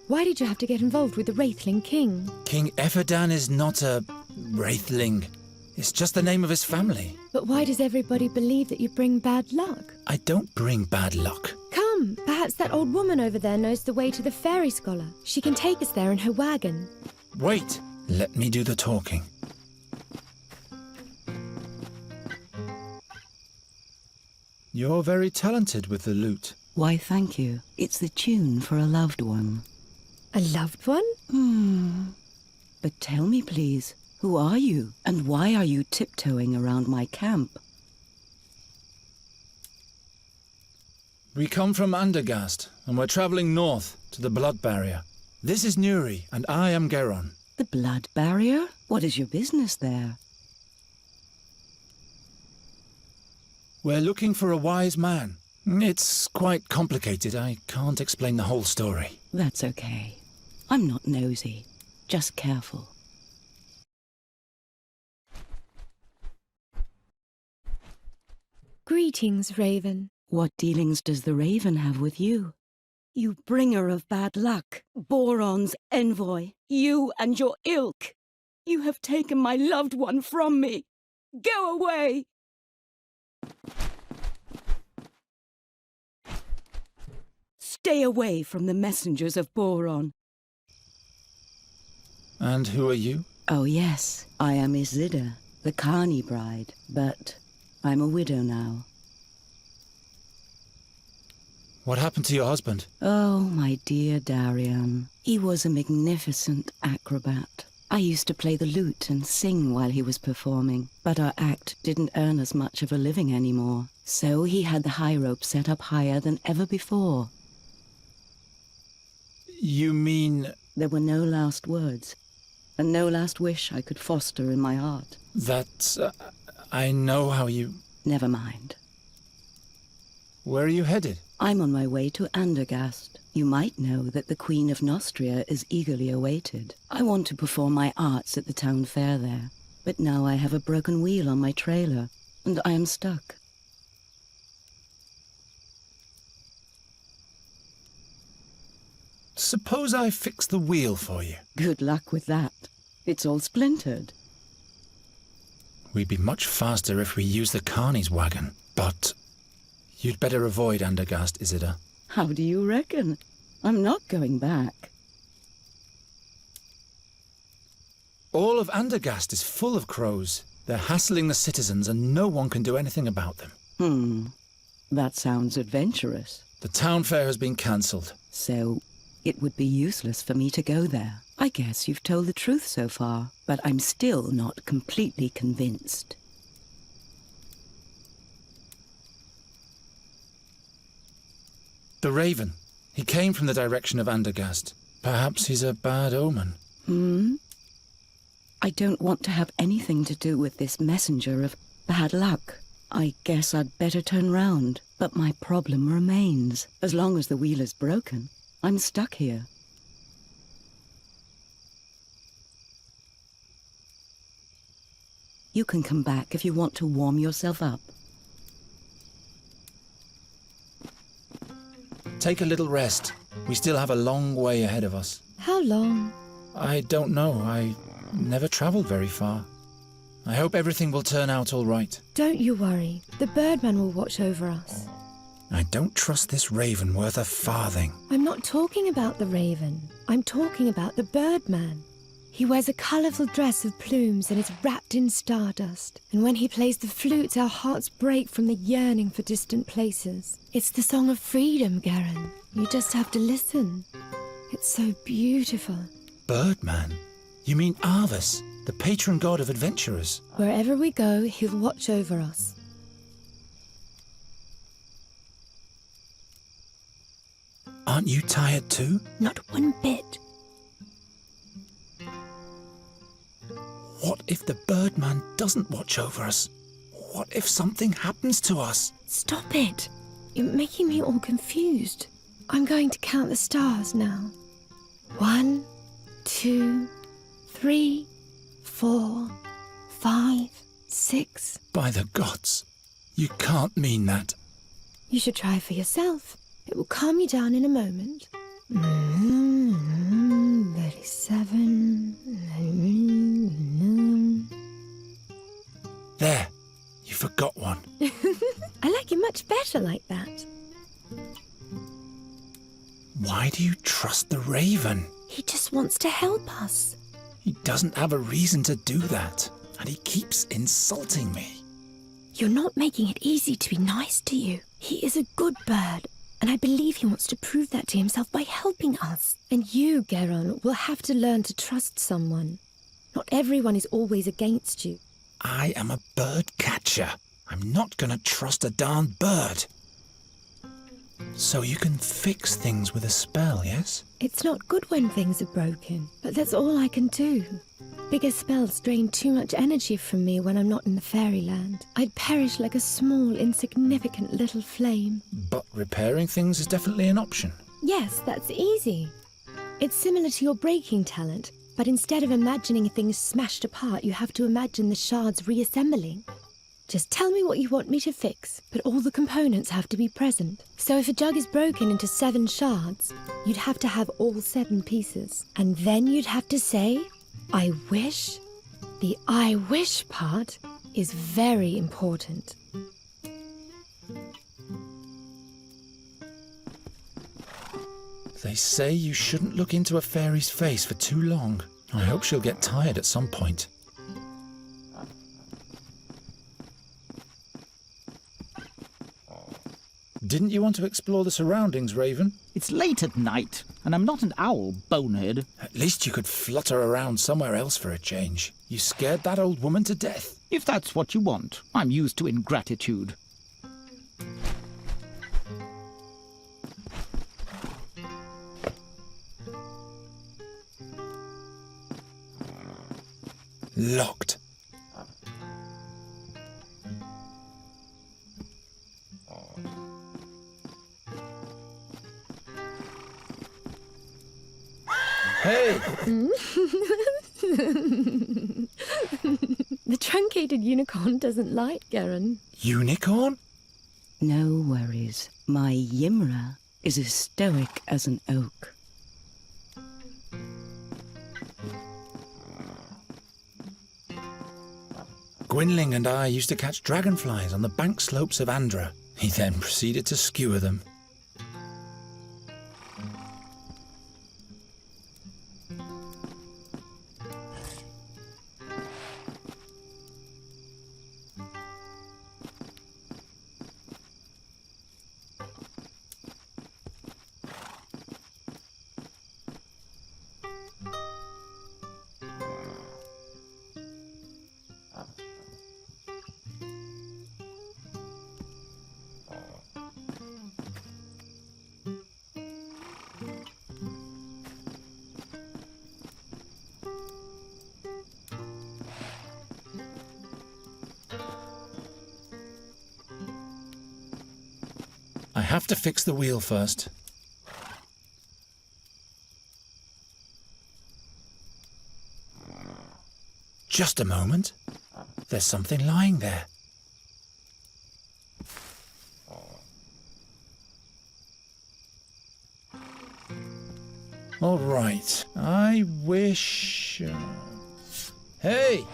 Why did you have to get involved with the Wraithling King? King Efferdan is not a Wraithling. It's just the name of his family. But why does everybody believe that you bring bad luck? I don't bring bad luck. Come, perhaps that old woman over there knows the way to the fairy scholar. She can take us there in her wagon. Wait, let me do the talking. You're very talented with the lute. Why, thank you. It's the tune for a loved one. A loved one? But tell me, please, who are you? And why are you tiptoeing around my camp? We come from Andergast, and we're traveling north to the Blood Barrier. This is Nuri, and I am Geron. The Blood Barrier? What is your business there? We're looking for a wise man. It's quite complicated. I can't explain the whole story. That's okay. I'm not nosy. Just careful. Greetings, Raven. What dealings does the Raven have with you? You bringer of bad luck, Boron's envoy, you and your ilk. You have taken my loved one from me. Go away! Stay away from the messengers of Boron. And who are you? Oh yes, I am Isilda, the Carney bride, but I'm a widow now. What happened to your husband? Oh, my dear Darian. He was a magnificent acrobat. I used to play the lute and sing while he was performing, but our act didn't earn us much of a living anymore. So he had the high rope set up higher than ever before. You mean... There were no last words, and no last wish I could foster in my heart. That... I know how you... Never mind. Where are you headed? I'm on my way to Andergast. You might know that the Queen of Nostria is eagerly awaited. I want to perform my arts at the town fair there, but now I have a broken wheel on my trailer, and I am stuck. Suppose I fix the wheel for you. Good luck with that. It's all splintered. We'd be much faster if we used the Carney's wagon, but... You'd better avoid Andergast, Isilda. How do you reckon? I'm not going back. All of Andergast is full of crows. They're hassling the citizens and no one can do anything about them. That sounds adventurous. The town fair has been cancelled. So, it would be useless for me to go there. I guess you've told the truth so far, but I'm still not completely convinced. The Raven. He came from the direction of Andergast. Perhaps he's a bad omen. I don't want to have anything to do with this messenger of bad luck. I guess I'd better turn round. But my problem remains. As long as the wheel is broken, I'm stuck here. You can come back if you want to warm yourself up. Take a little rest. We still have a long way ahead of us. How long? I don't know. I never traveled very far. I hope everything will turn out all right. Don't you worry. The Birdman will watch over us. I don't trust this Raven worth a farthing. I'm not talking about the Raven. I'm talking about the Birdman. He wears a colourful dress of plumes and is wrapped in stardust. And when he plays the flute, our hearts break from the yearning for distant places. It's the song of freedom, Garen. You just have to listen. It's so beautiful. Birdman? You mean Arvis, the patron god of adventurers? Wherever we go, he'll watch over us. Aren't you tired too? Not one bit. What if the Birdman doesn't watch over us? What if something happens to us? Stop it. You're making me all confused. I'm going to count the stars now. 1, 2, 3, 4, 5, 6. By the gods, you can't mean that. You should try for yourself. It will calm you down in a moment. 37. There, you forgot one. I like it much better like that. Why do you trust the raven? He just wants to help us. He doesn't have a reason to do that, and he keeps insulting me. You're not making it easy to be nice to you. He is a good bird, and I believe he wants to prove that to himself by helping us. And you, Geron, will have to learn to trust someone. Not everyone is always against you. I am a bird catcher. I'm not gonna trust a darn bird. So you can fix things with a spell, yes? It's not good when things are broken, but that's all I can do. Bigger spells drain too much energy from me when I'm not in the fairyland. I'd perish like a small, insignificant little flame. But repairing things is definitely an option. Yes, that's easy. It's similar to your breaking talent, but instead of imagining things smashed apart, you have to imagine the shards reassembling. Just tell me what you want me to fix, but all the components have to be present. So if a jug is broken into 7 shards, you'd have to have all 7 pieces. And then you'd have to say, I wish. The I wish part is very important. They say you shouldn't look into a fairy's face for too long. I hope she'll get tired at some point. Didn't you want to explore the surroundings, Raven? It's late at night, and I'm not an owl, bonehead. At least you could flutter around somewhere else for a change. You scared that old woman to death. If that's what you want, I'm used to ingratitude. Locked. Hey! The truncated unicorn doesn't light, Geron. Unicorn? No worries. My Yimra is as stoic as an oak. Gwynling and I used to catch dragonflies on the bank slopes of Andra. He then proceeded to skewer them. I have to fix the wheel first. Just a moment. There's something lying there. All right. I wish... Hey!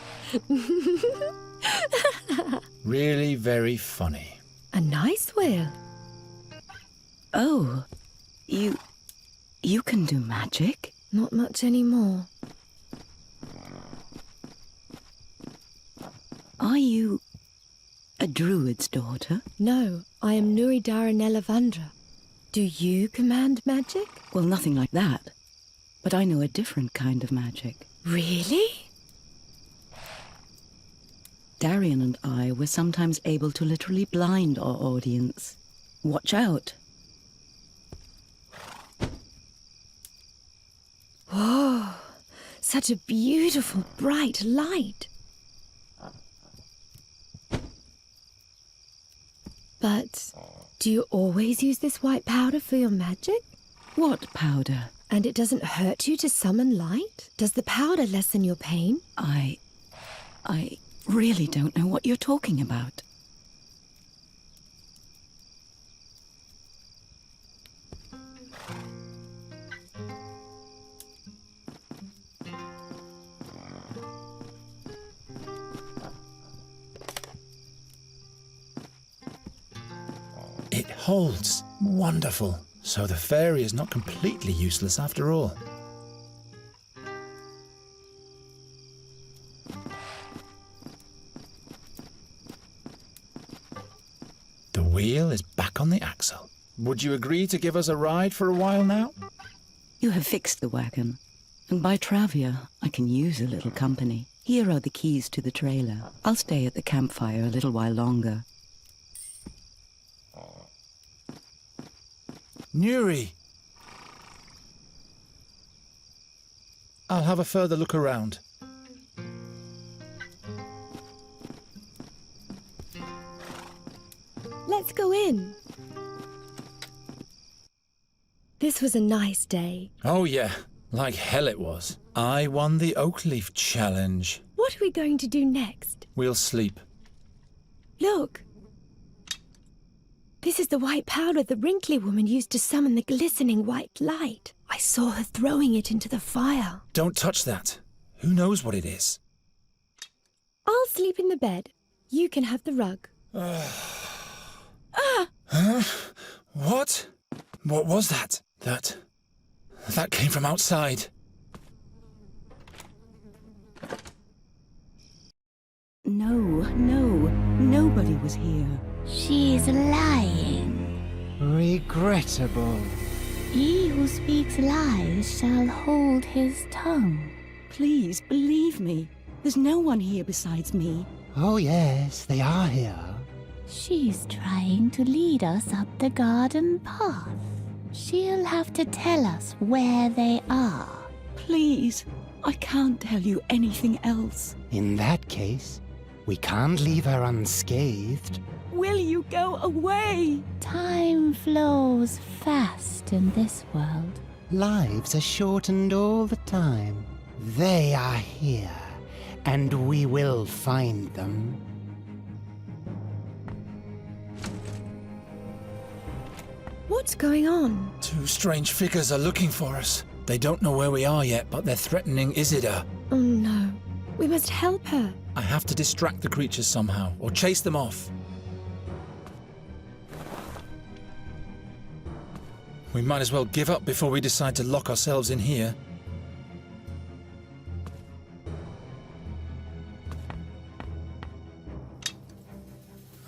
Really very funny. A nice wheel. Oh, you can do magic? Not much anymore. Are you a druid's daughter? No, I am Nuri Daranella Vandra. Do you command magic? Well, nothing like that. But I know a different kind of magic. Really? Darian and I were sometimes able to literally blind our audience. Watch out. Whoa, such a beautiful, bright light. But do you always use this white powder for your magic? What powder? And it doesn't hurt you to summon light? Does the powder lessen your pain? I really don't know what you're talking about. It holds. Wonderful. So the fairy is not completely useless after all. The wheel is back on the axle. Would you agree to give us a ride for a while now? You have fixed the wagon, and by Travia, I can use a little company. Here are the keys to the trailer. I'll stay at the campfire a little while longer. Nuri! I'll have a further look around. Let's go in. This was a nice day. Oh yeah, like hell it was. I won the oak leaf challenge. What are we going to do next? We'll sleep. Look. This is the white powder the wrinkly woman used to summon the glistening white light. I saw her throwing it into the fire. Don't touch that. Who knows what it is? I'll sleep in the bed. You can have the rug. Huh? What? What was that? That came from outside. No, nobody was here. She's lying. Regrettable. He who speaks lies shall hold his tongue. Please, believe me. There's no one here besides me. Oh yes, they are here. She's trying to lead us up the garden path. She'll have to tell us where they are. Please, I can't tell you anything else. In that case, we can't leave her unscathed. Will you go away? Time flows fast in this world. Lives are shortened all the time. They are here, and we will find them. What's going on? Two strange figures are looking for us. They don't know where we are yet, but they're threatening Isidore. Oh no. We must help her. I have to distract the creatures somehow, or chase them off. We might as well give up before we decide to lock ourselves in here.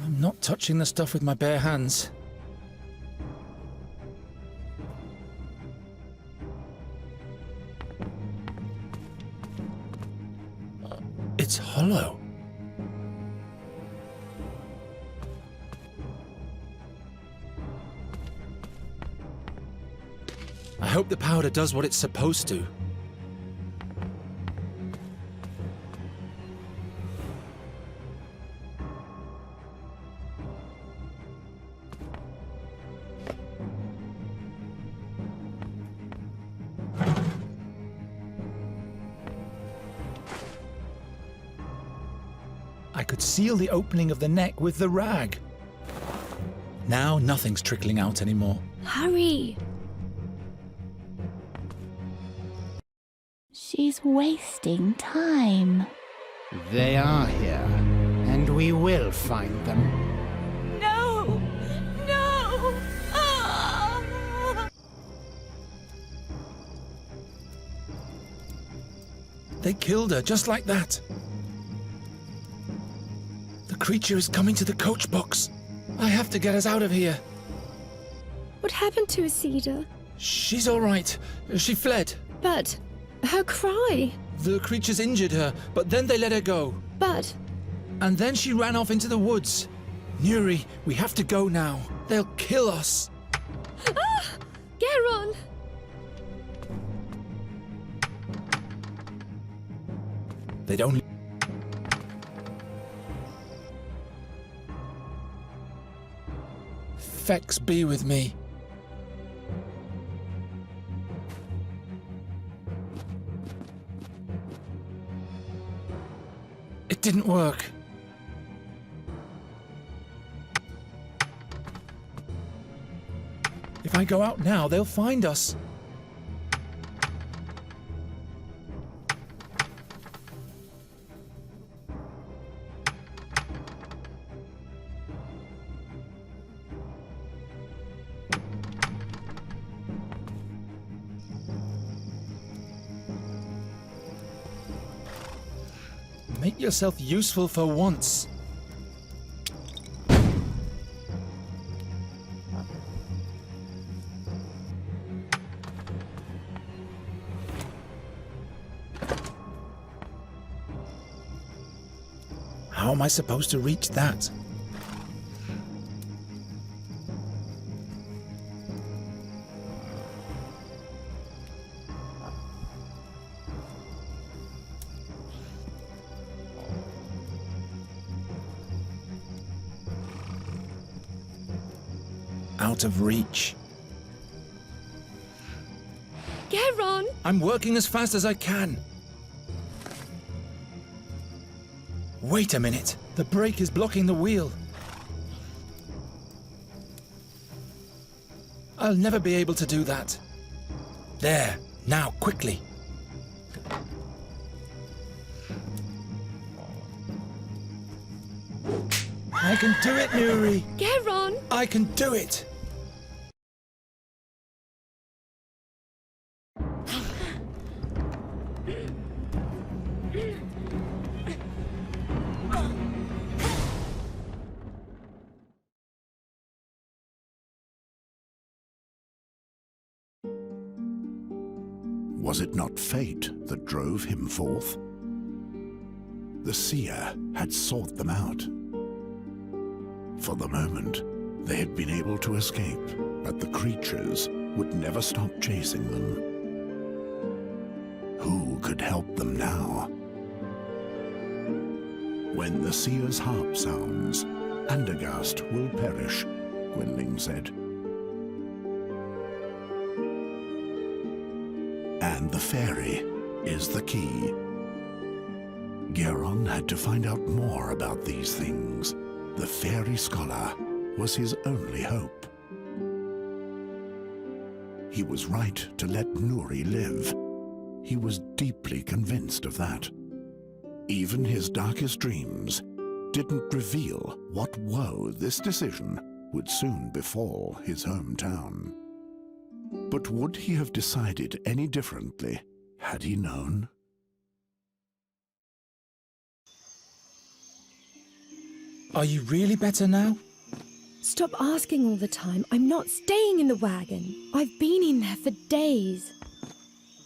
I'm not touching the stuff with my bare hands. It's hollow. I hope the powder does what it's supposed to. I could seal the opening of the neck with the rag. Now nothing's trickling out anymore. Hurry! She's wasting time. They are here, and we will find them. No! No! Ah! They killed her just like that. The creature is coming to the coach box. I have to get us out of here. What happened to Isidore? She's all right. She fled. But her cry. The creatures injured her, but then they let her go. But And then she ran off into the woods. Nuri, we have to go now. They'll kill us. Geron! They'd only... Fex be with me. It didn't work. If I go out now, they'll find us. Make yourself useful for once. How am I supposed to reach that? Out of reach. Geron! I'm working as fast as I can. Wait a minute. The brake is blocking the wheel. I'll never be able to do that. There. Now, quickly. I can do it, Nuri. Geron! I can do it. Was it not fate that drove him forth? The seer had sought them out. For the moment, they had been able to escape, but the creatures would never stop chasing them. Who could help them now? When the seer's harp sounds, Andergast will perish, Gwendling said. And the fairy is the key. Geron had to find out more about these things. The fairy scholar was his only hope. He was right to let Nuri live. He was deeply convinced of that. Even his darkest dreams didn't reveal what woe this decision would soon befall his hometown. But would he have decided any differently had he known? Are you really better now? Stop asking all the time. I'm not staying in the wagon. I've been in there for days.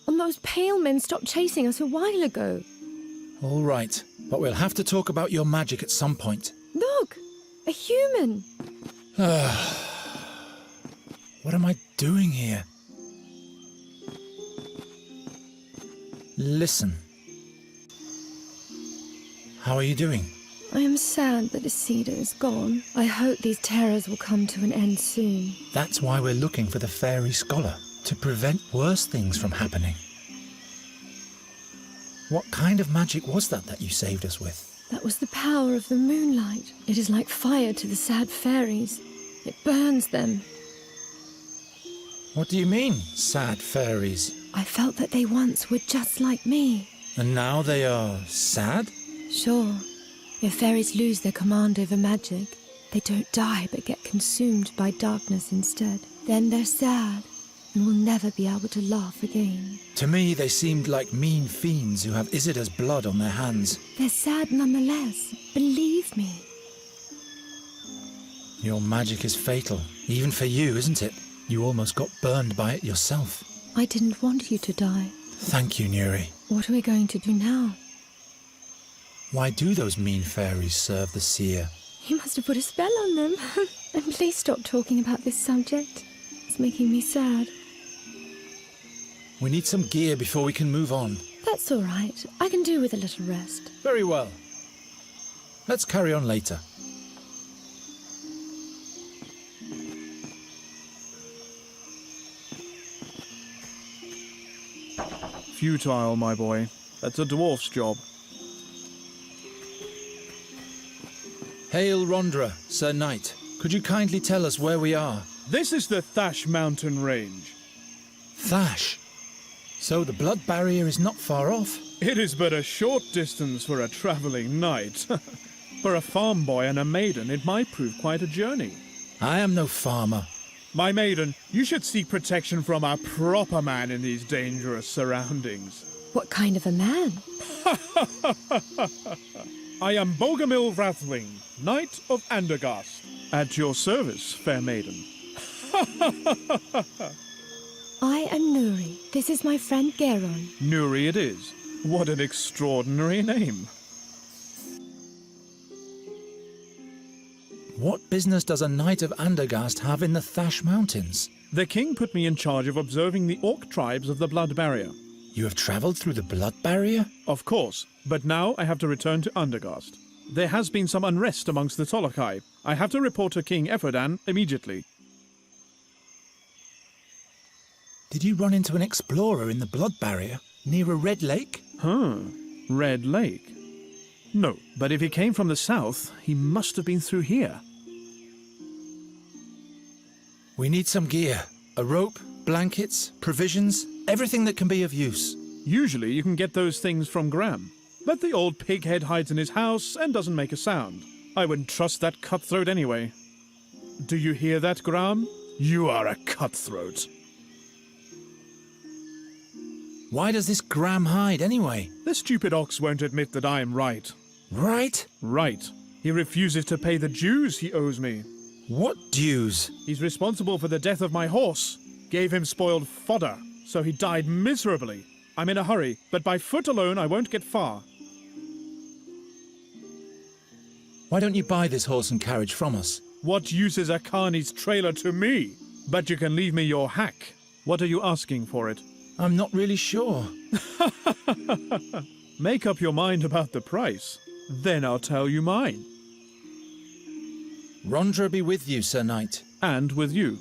And those pale men stopped chasing us a while ago. All right, but we'll have to talk about your magic at some point. Look! A human! What am I doing here? Listen. How are you doing? I am sad that Isida is gone. I hope these terrors will come to an end soon. That's why we're looking for the fairy scholar, to prevent worse things from happening. What kind of magic was that you saved us with? That was the power of the moonlight. It is like fire to the sad fairies. It burns them. What do you mean, sad fairies? I felt that they once were just like me. And now they are sad? Sure. If fairies lose their command over magic, they don't die but get consumed by darkness instead. Then they're sad and will never be able to laugh again. To me, they seemed like mean fiends who have Isida's blood on their hands. They're sad nonetheless. Believe me. Your magic is fatal, even for you, isn't it? You almost got burned by it yourself. I didn't want you to die. Thank you, Nuri. What are we going to do now? Why do those mean fairies serve the seer? You must have put a spell on them. And please stop talking about this subject. It's making me sad. We need some gear before we can move on. That's all right. I can do with a little rest. Very well. Let's carry on later. Futile, my boy. That's a dwarf's job. Hail Rondra, Sir Knight. Could you kindly tell us where we are? This is the Thash mountain range. Thash. So the blood barrier is not far off. It is but a short distance for a travelling knight. For a farm boy and a maiden, it might prove quite a journey. I am no farmer. My maiden, you should seek protection from a proper man in these dangerous surroundings. What kind of a man? I am Bogomil Rathling, Knight of Andergast. At your service, fair maiden. I am Nuri. This is my friend Geron. Nuri it is. What an extraordinary name. What business does a knight of Andergast have in the Thash Mountains? The king put me in charge of observing the orc tribes of the Blood Barrier. You have travelled through the Blood Barrier? Of course, but now I have to return to Andergast. There has been some unrest amongst the Tolokai. I have to report to King Eferdan immediately. Did you run into an explorer in the Blood Barrier, near a red lake? Red Lake? No, but if he came from the south, he must have been through here. We need some gear. A rope, blankets, provisions, everything that can be of use. Usually you can get those things from Graham, but the old pighead hides in his house and doesn't make a sound. I wouldn't trust that cutthroat anyway. Do you hear that, Graham? You are a cutthroat. Why does this Graham hide anyway? The stupid ox won't admit that I am right. Right? Right. He refuses to pay the dues he owes me. What dues? He's responsible for the death of my horse. Gave him spoiled fodder, so he died miserably. I'm in a hurry, but by foot alone I won't get far. Why don't you buy this horse and carriage from us? What use is Akani's trailer to me? But you can leave me your hack. What are you asking for it? I'm not really sure. Make up your mind about the price. Then I'll tell you mine. Rondra be with you, Sir Knight. And with you.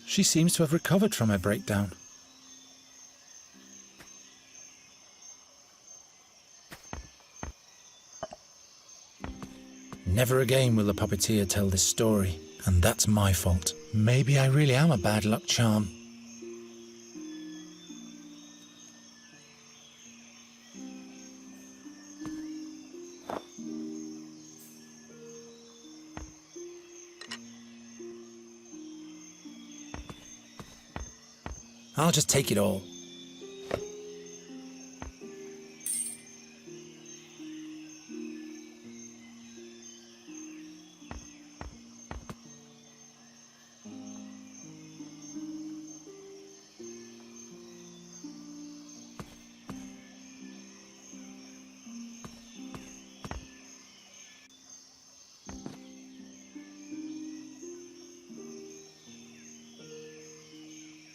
She seems to have recovered from her breakdown. Never again will the puppeteer tell this story, and that's my fault. Maybe I really am a bad luck charm. I'll just take it all.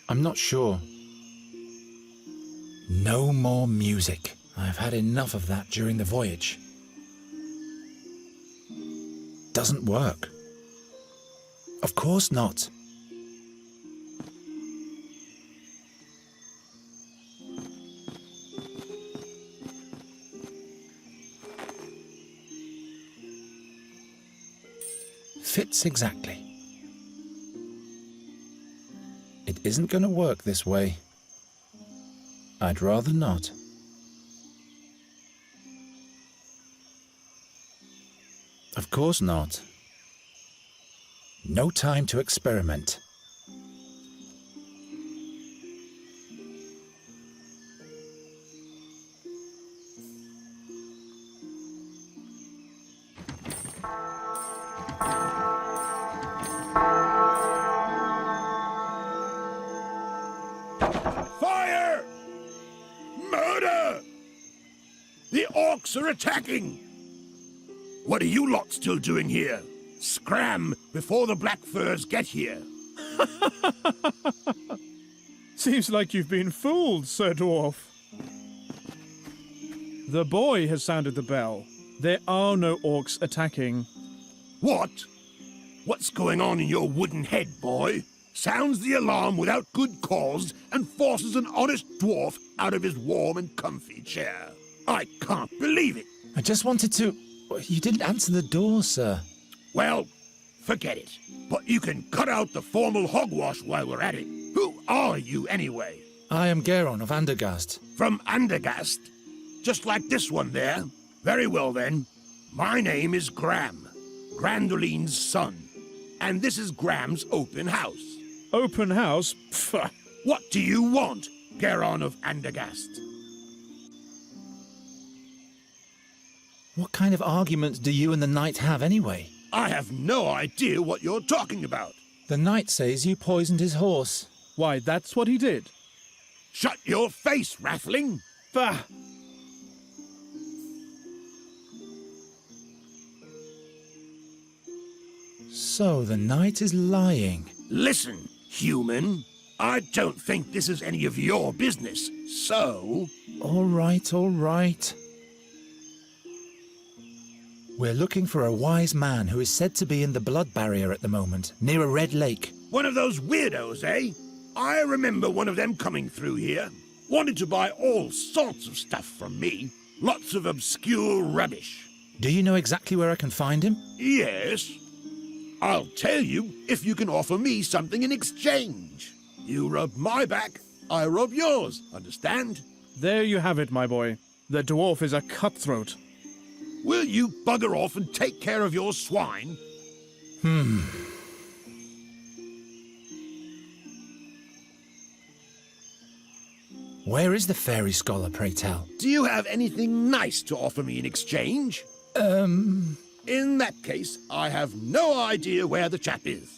I'm not sure. No more music. I've had enough of that during the voyage. Doesn't work. Of course not. Fits exactly. It isn't going to work this way. I'd rather not. Of course not. No time to experiment. Fire! Murder! The orcs are attacking! What are you lot still doing here? Scram before the black furs get here. Seems like you've been fooled, Sir Dwarf. The boy has sounded the bell. There are no orcs attacking. What? What's going on in your wooden head, boy? Sounds the alarm without good cause and forces an honest dwarf out of his warm and comfy chair. I can't believe it. I just wanted to... You didn't answer the door, sir. Well, forget it. But you can cut out the formal hogwash while we're at it. Who are you, anyway? I am Geron of Andergast. From Andergast? Just like this one there? Very well then. My name is Gram, Grandoline's son. And this is Gram's open house. Open house? Pfft. What do you want, Geron of Andergast? What kind of argument do you and the knight have anyway? I have no idea what you're talking about. The knight says you poisoned his horse. Why, that's what he did. Shut your face, Rathling! Bah! So the knight is lying. Listen, human. I don't think this is any of your business, so... All right, all right. We're looking for a wise man who is said to be in the blood barrier at the moment, near a red lake. One of those weirdos, eh? I remember one of them coming through here. Wanted to buy all sorts of stuff from me. Lots of obscure rubbish. Do you know exactly where I can find him? Yes. I'll tell you if you can offer me something in exchange. You rub my back, I rub yours, understand? There you have it, my boy. The dwarf is a cutthroat. Will you bugger off and take care of your swine? Where is the fairy scholar, pray tell? Do you have anything nice to offer me in exchange? In that case, I have no idea where the chap is.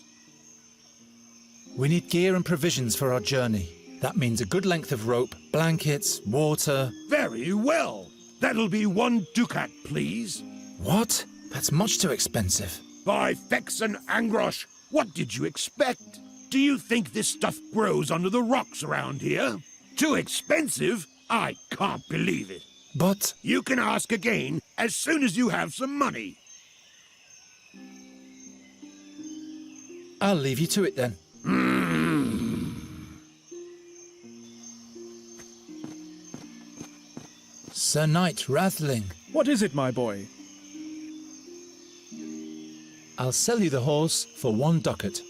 We need gear and provisions for our journey. That means a good length of rope, blankets, water... Very well. That'll be 1 ducat, please. What? That's much too expensive. By Fex and Angrosh, what did you expect? Do you think this stuff grows under the rocks around here? Too expensive? I can't believe it. But... You can ask again as soon as you have some money. I'll leave you to it then. Sir Knight Rathling. What is it, my boy? I'll sell you the horse for 1 ducat.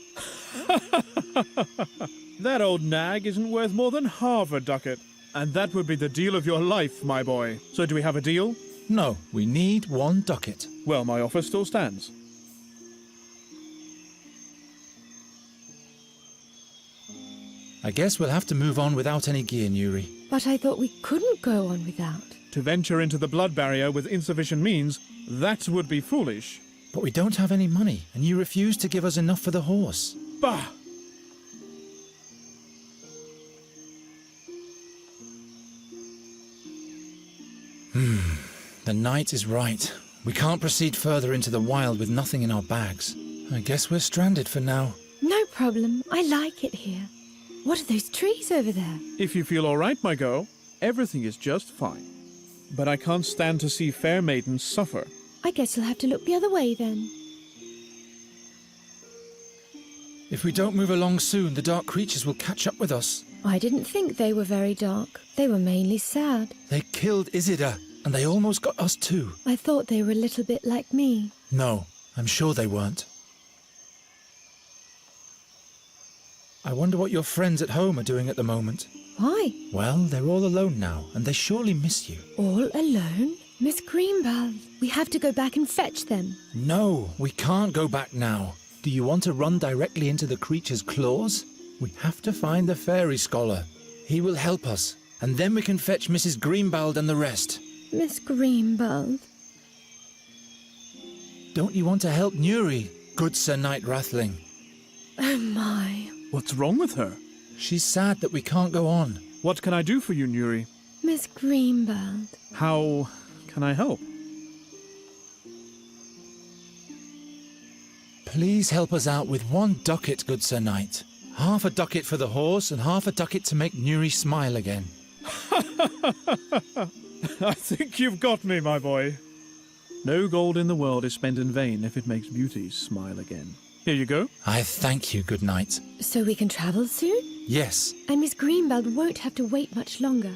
That old nag isn't worth more than half a ducat. And that would be the deal of your life, my boy. So do we have a deal? No, we need 1 ducat. Well, my offer still stands. I guess we'll have to move on without any gear, Nuri. But I thought we couldn't go on without. To venture into the blood barrier with insufficient means, that would be foolish. But we don't have any money, and you refuse to give us enough for the horse. Bah! The knight is right. We can't proceed further into the wild with nothing in our bags. I guess we're stranded for now. No problem. I like it here. What are those trees over there? If you feel all right, my girl, everything is just fine. But I can't stand to see fair maidens suffer. I guess you'll have to look the other way then. If we don't move along soon, the dark creatures will catch up with us. I didn't think they were very dark. They were mainly sad. They killed Isidore, and they almost got us too. I thought they were a little bit like me. No, I'm sure they weren't. I wonder what your friends at home are doing at the moment. Why? Well, they're all alone now, and they surely miss you. All alone? Miss Greenbald, we have to go back and fetch them. No, we can't go back now. Do you want to run directly into the creature's claws? We have to find the fairy scholar. He will help us, and then we can fetch Mrs. Greenbald and the rest. Miss Greenbald? Don't you want to help Nuri, good Sir Knight Rathling? Oh my. What's wrong with her? She's sad that we can't go on. What can I do for you, Nuri? Miss Greenbald. How can I help? Please help us out with 1 ducat, good Sir Knight. Half a ducat for the horse and half a ducat to make Nuri smile again. I think you've got me, my boy. No gold in the world is spent in vain if it makes beauty smile again. Here you go. I thank you, good knight. So we can travel soon? Yes. And Miss Greenbald won't have to wait much longer.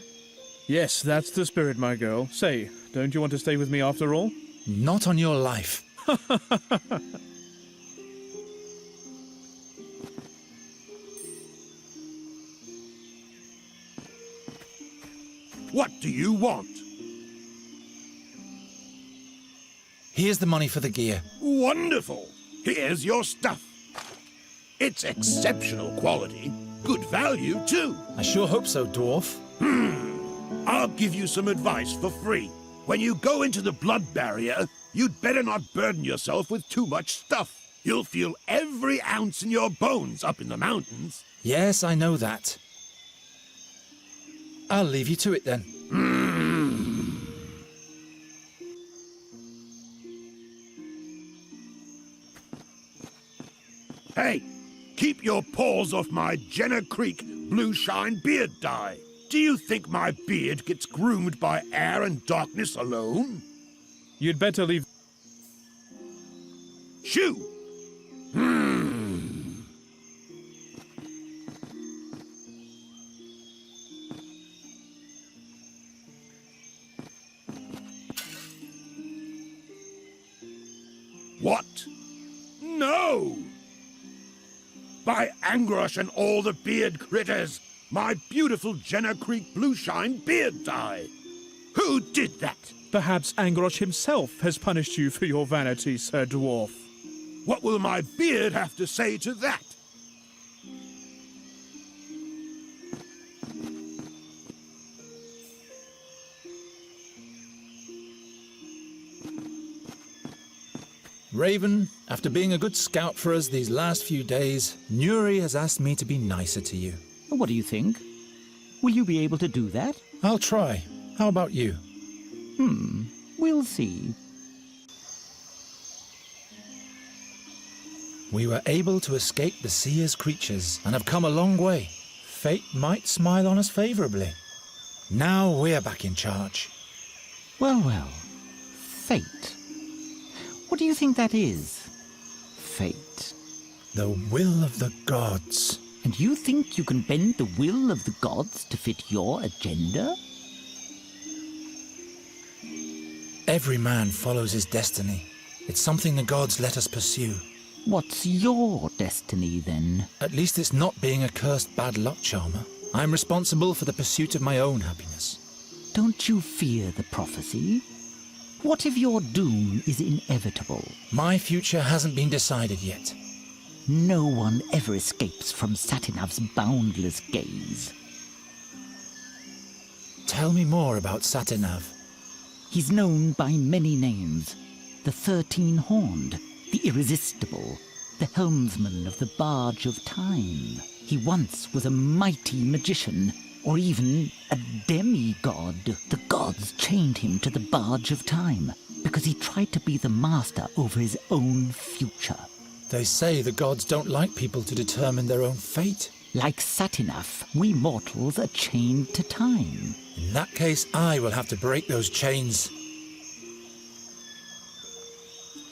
Yes, that's the spirit, my girl. Say, don't you want to stay with me after all? Not on your life. What do you want? Here's the money for the gear. Wonderful! Here's your stuff. It's exceptional quality. Good value, too. I sure hope so, dwarf. I'll give you some advice for free. When you go into the blood barrier, you'd better not burden yourself with too much stuff. You'll feel every ounce in your bones up in the mountains. Yes, I know that. I'll leave you to it then. Hey, keep your paws off my Jenna Creek Blue Shine beard dye. Do you think my beard gets groomed by air and darkness alone? You'd better leave. Shoo! What? No! By Angrosh and all the beard critters, my beautiful Jenna Creek Blue Shine beard dye. Who did that? Perhaps Angrosh himself has punished you for your vanity, Sir Dwarf. What will my beard have to say to that? Raven, after being a good scout for us these last few days, Nuri has asked me to be nicer to you. What do you think? Will you be able to do that? I'll try. How about you? We'll see. We were able to escape the Seer's creatures and have come a long way. Fate might smile on us favorably. Now we're back in charge. Well, fate. What do you think that is? Fate. The will of the gods. And you think you can bend the will of the gods to fit your agenda? Every man follows his destiny. It's something the gods let us pursue. What's your destiny, then? At least it's not being a cursed bad luck charmer. I'm responsible for the pursuit of my own happiness. Don't you fear the prophecy? What if your doom is inevitable? My future hasn't been decided yet. No one ever escapes from Satinav's boundless gaze. Tell me more about Satinav. He's known by many names. The 13-horned, the irresistible, the helmsman of the barge of time. He once was a mighty magician, or even a demigod. The gods chained him to the barge of time because he tried to be the master over his own future. They say the gods don't like people to determine their own fate. Like Satinav, we mortals are chained to time. In that case, I will have to break those chains.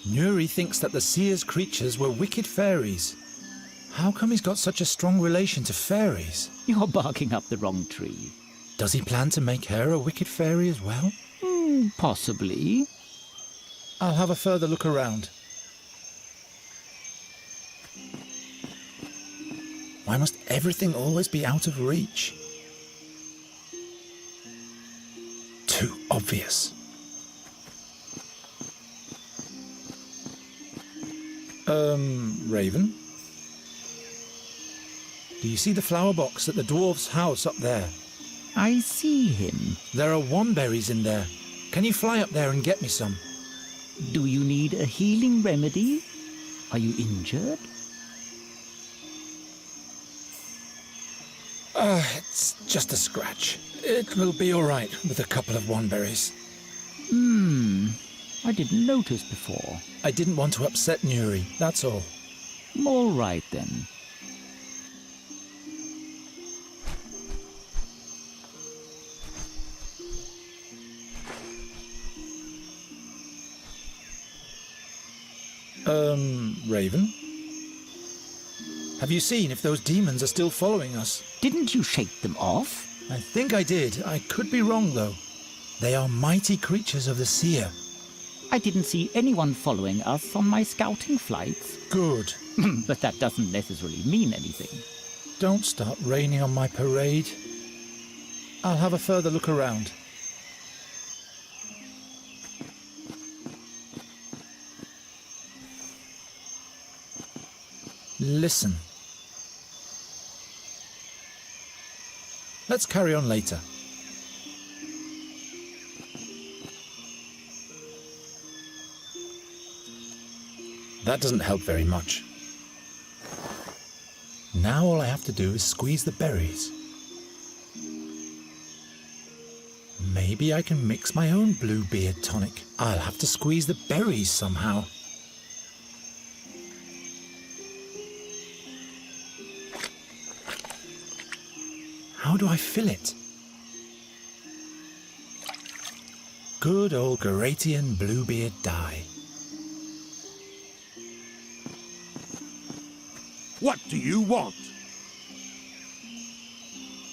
Nuri thinks that the Seer's creatures were wicked fairies. How come he's got such a strong relation to fairies? You're barking up the wrong tree. Does he plan to make her a wicked fairy as well? Possibly. I'll have a further look around. Why must everything always be out of reach? Too obvious. Raven? Do you see the flower box at the dwarf's house up there? I see him. There are womberries in there. Can you fly up there and get me some? Do you need a healing remedy? Are you injured? It's just a scratch. It will be all right with a couple of womberries. I didn't notice before. I didn't want to upset Nuri, that's all. All right, then. Raven? Have you seen if those demons are still following us? Didn't you shake them off? I think I did. I could be wrong, though. They are mighty creatures of the Seer. I didn't see anyone following us on my scouting flights. Good. But that doesn't necessarily mean anything. Don't start raining on my parade. I'll have a further look around. Listen. Let's carry on later. That doesn't help very much. Now all I have to do is squeeze the berries. Maybe I can mix my own Bluebeard tonic. I'll have to squeeze the berries somehow. How do I fill it? Good old Garatian Bluebeard dye. What do you want?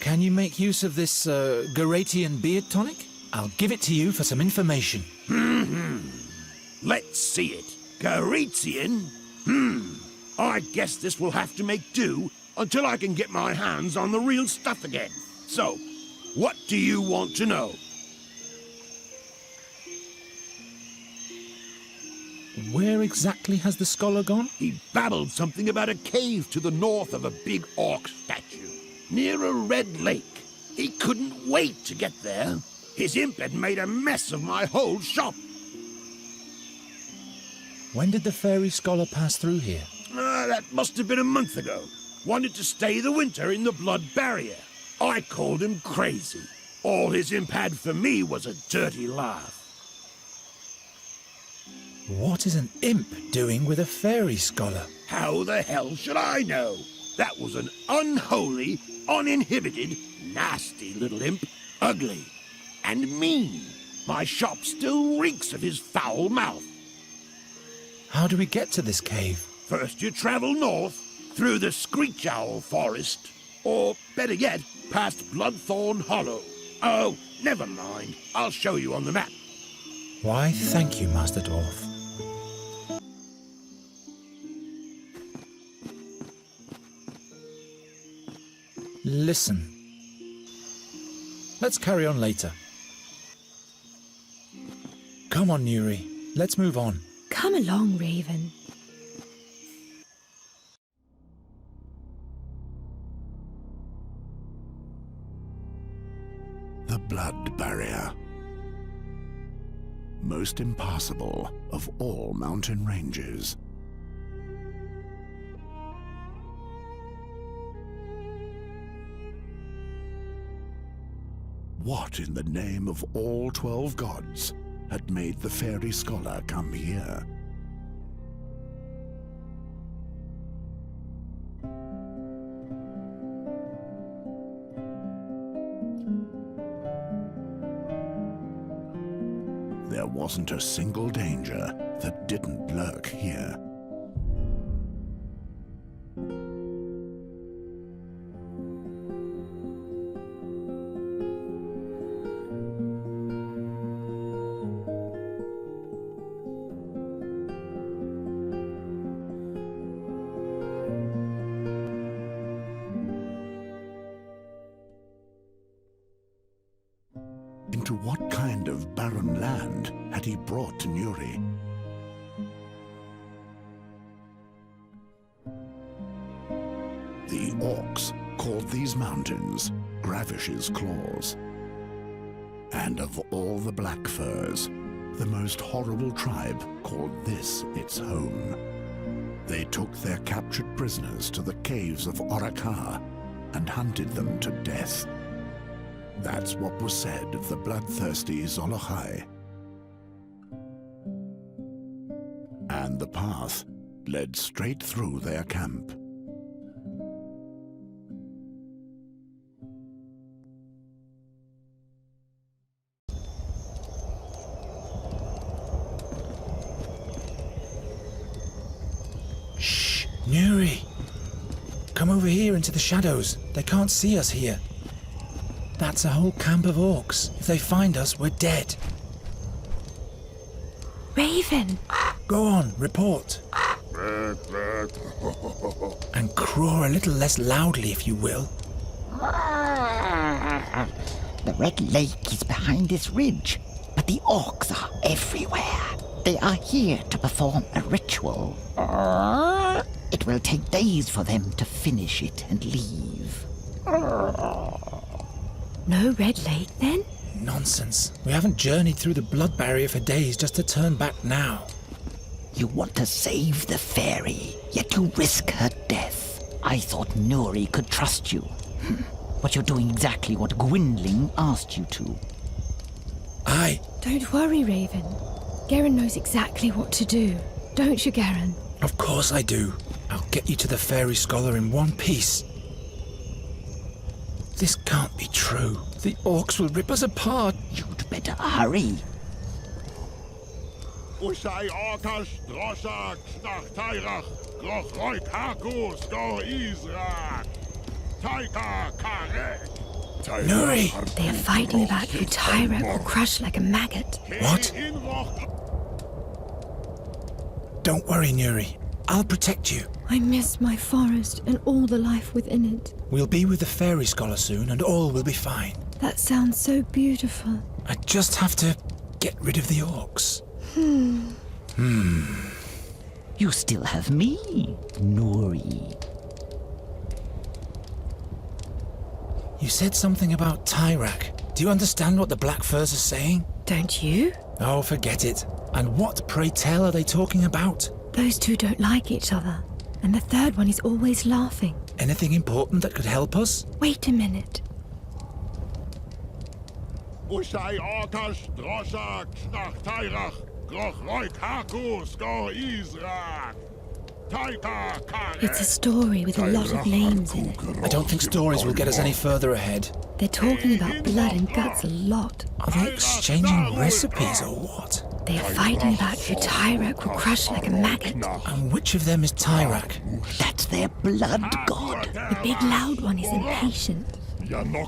Can you make use of this Garatian beard tonic? I'll give it to you for some information. Let's see it. Garatian? I guess this will have to make do until I can get my hands on the real stuff again. So, what do you want to know? Where exactly has the scholar gone? He babbled something about a cave to the north of a big orc statue, near a red lake. He couldn't wait to get there. His imp had made a mess of my whole shop. When did the fairy scholar pass through here? That must have been a month ago. Wanted to stay the winter in the blood barrier. I called him crazy. All his imp had for me was a dirty laugh. What is an imp doing with a fairy scholar? How the hell should I know? That was an unholy, uninhibited, nasty little imp. Ugly and mean. My shop still reeks of his foul mouth. How do we get to this cave? First you travel north, through the Screech Owl Forest. Or, better yet, past Bloodthorn Hollow. Oh, never mind. I'll show you on the map. Why, thank you, Master Dwarf. Listen. Let's carry on later. Come on, Nuri. Let's move on. Come along, Raven. The blood barrier. Most impassable of all mountain ranges. What in the name of all 12 gods had made the fairy scholar come here? There wasn't a single danger that didn't lurk here. Into what kind of barren land had he brought to Nuri? The orcs called these mountains Gravish's Claws. And of all the black furs, the most horrible tribe called this its home. They took their captured prisoners to the caves of Orakar and hunted them to death. That's what was said of the bloodthirsty Zolochai. And the path led straight through their camp. Shh! Nuri! Come over here into the shadows. They can't see us here. That's a whole camp of orcs. If they find us, we're dead. Raven! Go on, report. And craw a little less loudly, if you will. The Red Lake is behind this ridge, but the orcs are everywhere. They are here to perform a ritual. It will take days for them to finish it and leave. No Red Lake, then? Nonsense. We haven't journeyed through the blood barrier for days just to turn back now. You want to save the fairy, yet you risk her death. I thought Nuri could trust you. But you're doing exactly what Gwynling asked you to. Don't worry, Raven. Garen knows exactly what to do. Don't you, Garen? Of course I do. I'll get you to the fairy scholar in one piece. This can't be true. The orcs will rip us apart. You'd better hurry. Ushai orkas, droshak, snach tairach, groch roik hakus, go izrak. Taika karek. Nuri! They are fighting about who Tyrek will crush like a maggot. What? Don't worry, Nuri. I'll protect you. I miss my forest and all the life within it. We'll be with the fairy scholar soon and all will be fine. That sounds so beautiful. I just have to get rid of the orcs. You still have me, Nuri. You said something about Tyrak. Do you understand what the Black Furs are saying? Don't you? Oh, forget it. And what, pray tell, are they talking about? Those two don't like each other. And the third one is always laughing. Anything important that could help us? Wait a minute. Ushai orkas, droshak, snach tairach, groch roik hakus, go izrak. Taika karek. It's a story with a lot of names in it. I don't think stories will get us any further ahead. They're talking about blood and guts a lot. Are they exchanging recipes or what? They are fighting about who Tyrek will crush like a maggot. And which of them is Tyrak? That's their blood god. The big loud one is impatient.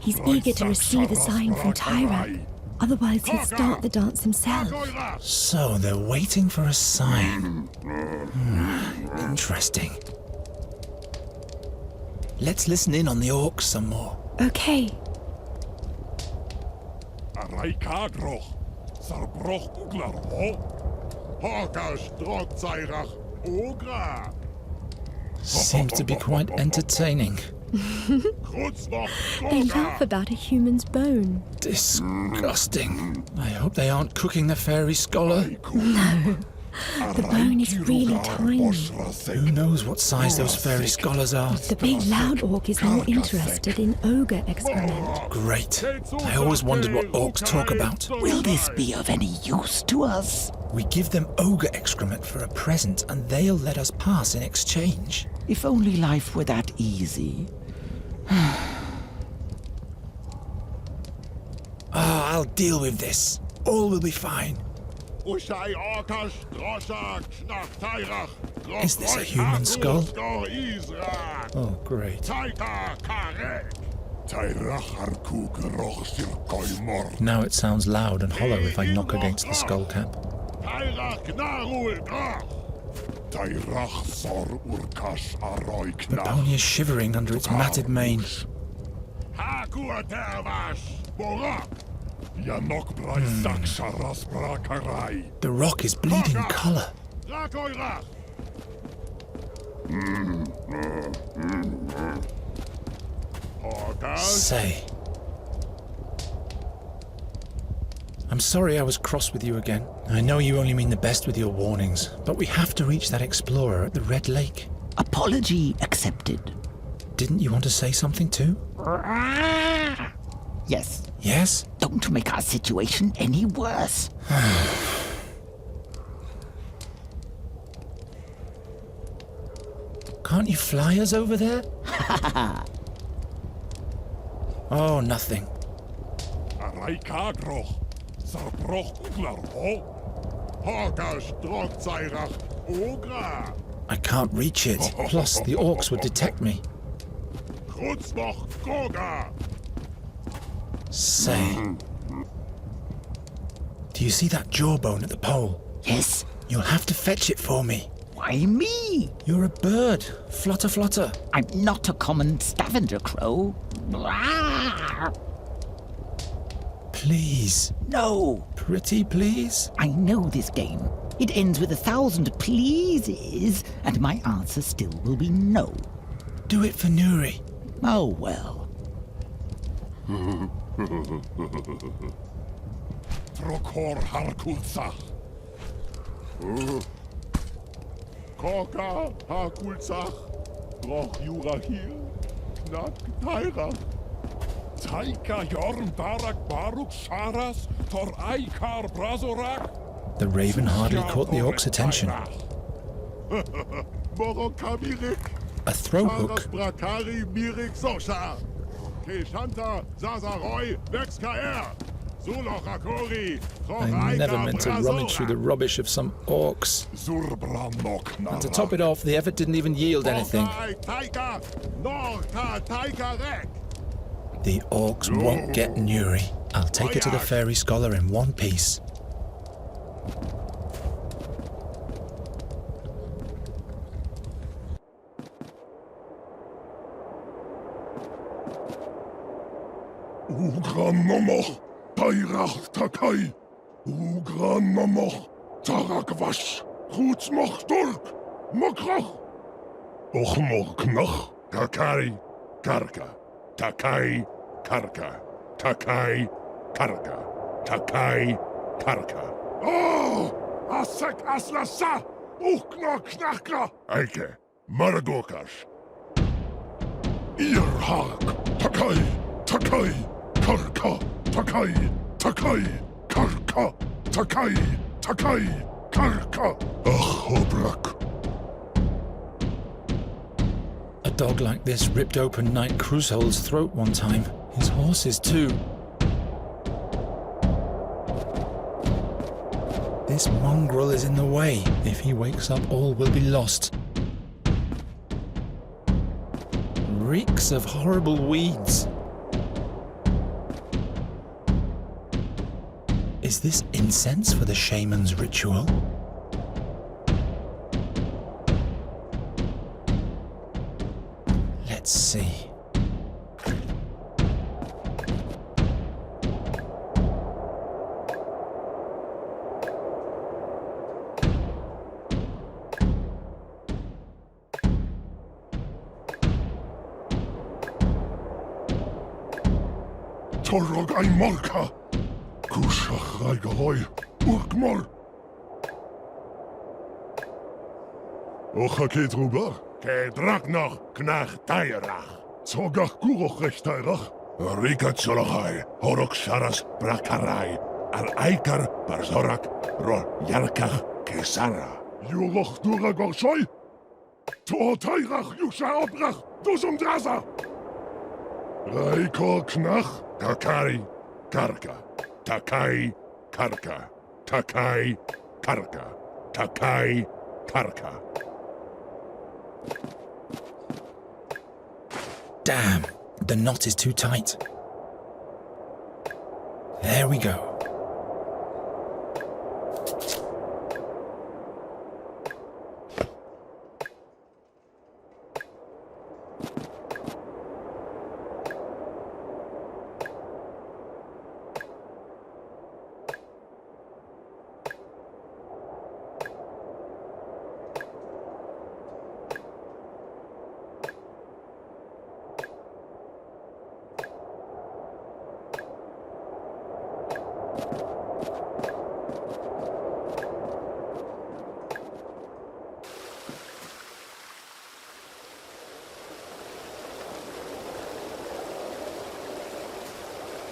He's eager to receive a sign from Tyrek. Otherwise he'll start the dance himself. So they're waiting for a sign. Interesting. Let's listen in on the orcs some more. Okay. Seems to be quite entertaining. They laugh about a human's bone. Disgusting. I hope they aren't cooking the fairy scholar. No. The bone is really tiny. Who knows what size those fairy scholars are? The big loud orc is more interested in ogre excrement. Great. I always wondered what orcs talk about. Will this be of any use to us? We give them ogre excrement for a present and they'll let us pass in exchange. If only life were that easy. I'll deal with this. All will be fine. Is this a human skull? Oh, great. Now it sounds loud and hollow if I knock against the skull cap. The pony is shivering under its matted mane. The rock is bleeding colour. Say. I'm sorry I was cross with you again. I know you only mean the best with your warnings, but we have to reach that explorer at the Red Lake. Apology accepted. Didn't you want to say something too? Yes. Yes? Don't make our situation any worse. Can't you fly us over there? Oh, nothing. I can't reach it. Plus, the orcs would detect me. Say, do you see that jawbone at the pole? Yes. You'll have to fetch it for me. Why me? You're a bird. Flutter, flutter. I'm not a common scavenger crow. Please. No! Pretty please? I know this game. It ends with 1,000 pleases, and my answer still will be no. Do it for Nuri. Oh, well. Trokor harkulsa. Koka harkulsa. Roch jura hier. Knack teira. Taika jorm darak baruk sharas. Tor aikar brazorak. The raven hardly caught the orc's attention. A throat hook. I never meant to rummage through the rubbish of some orcs. And to top it off, the effort didn't even yield anything. The orcs won't get Nuri. I'll take her to the fairy scholar in one piece. Ugranomor, Tairach Takai, Ugranomor, Tarakwash, Rutsmoch Turk, Mokrach, Ochmor Knach, Takai, Karka, Takai, Karka, Takai, Karka, Takai, Karka. Oh! Asek Aslasa, Uchkna Knachka, Eike, Margokash. Ihr Hark, Takai, Takai. Karka, Takai, Takai, Karka, Takai, Takai, Karka. Ach, Obrak. A dog like this ripped open Knight Crusoe's throat one time. His horse's too. This mongrel is in the way. If he wakes up, all will be lost. Reeks of horrible weeds. Is this incense for the shaman's ritual? Let's see. Torog ein Marka. Kushach Raigahoy, Urkmol. Ocha Kedruba, Kedrak noch Knach Tairach. Zogach Guroch Rechtairach. Rika Zolachai, Horok Sharas Brakarai. Al Aikar Barzorak, Ro Yarkach Kesara. Juroch Duragorshoi. To Tairach Yusha Obrach, Dusum Draza. Raiko Knach, Kakari, Karka. Takai, Karka. Takai, Karka. Takai, Karka. Damn, the knot is too tight. There we go.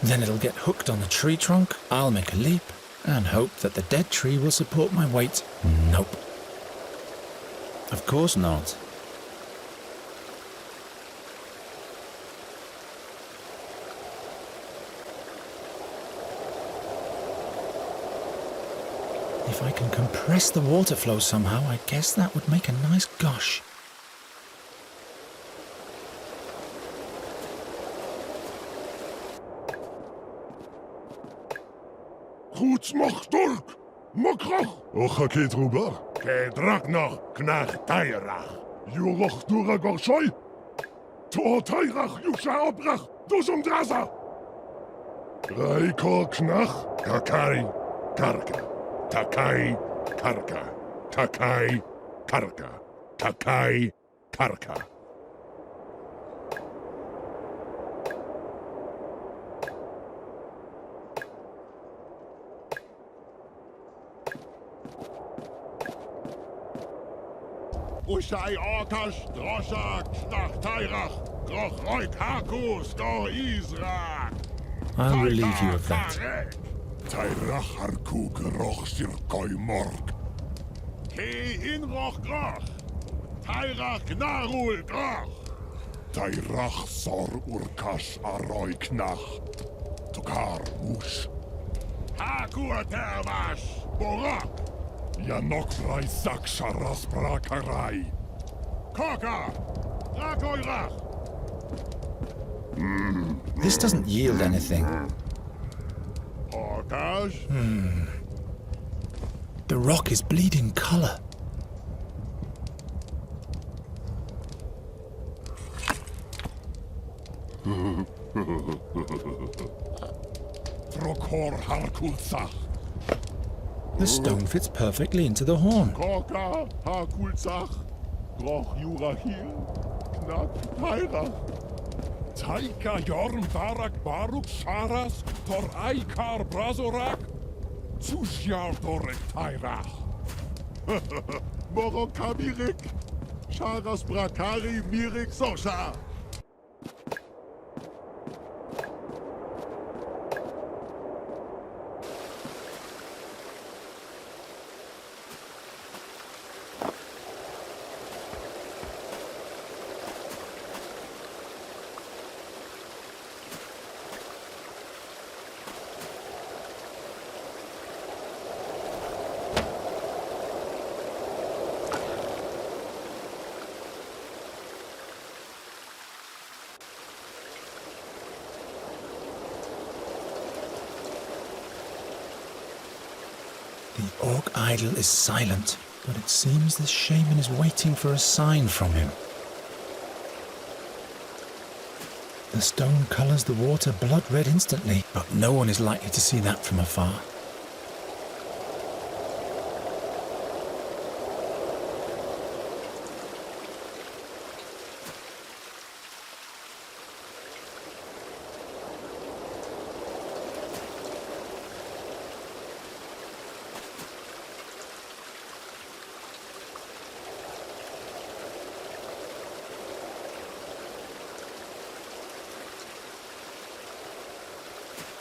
Then it'll get hooked on the tree trunk, I'll make a leap, and hope that the dead tree will support my weight. Nope. Of course not. If I can compress the water flow somehow, I guess that would make a nice gush. Goedsmacht Turk, Mokrach. Ocha Kedruba, Kedrak noch Knach Tairach. Juroch Duragorshoi. To Tairach Yusha Obrach, Dusum Draza. Raiko knach, kakai, karka. Takai, karka. Takai, karka. Takai, karka. Ushai orkash, droshak, stach tairach, groch roik hakus, go Israk. I'll relieve you of that. Tairach harku groch sirkoi morg. He in roch groch. Tairach narul groch. Tairach sor urkash aroi knach. Tukar mush. Haku atervash, borok. Yanok vrei sak sharas brakarai. Koka! Rakoirach! This doesn't yield anything. Orkash? The rock is bleeding color. Trokor harkulzach. The stone fits perfectly into the horn. Koka harkulzach. Groch jurahil. Knack tairach. Taika jorm barak baruk sharas. Tor aikar brazorak. Zushjar dorek tairach. Morokabirik. Sharas brakari mirik sosha. The orc idol is silent, but it seems the shaman is waiting for a sign from him. The stone colours the water blood red instantly, but no one is likely to see that from afar.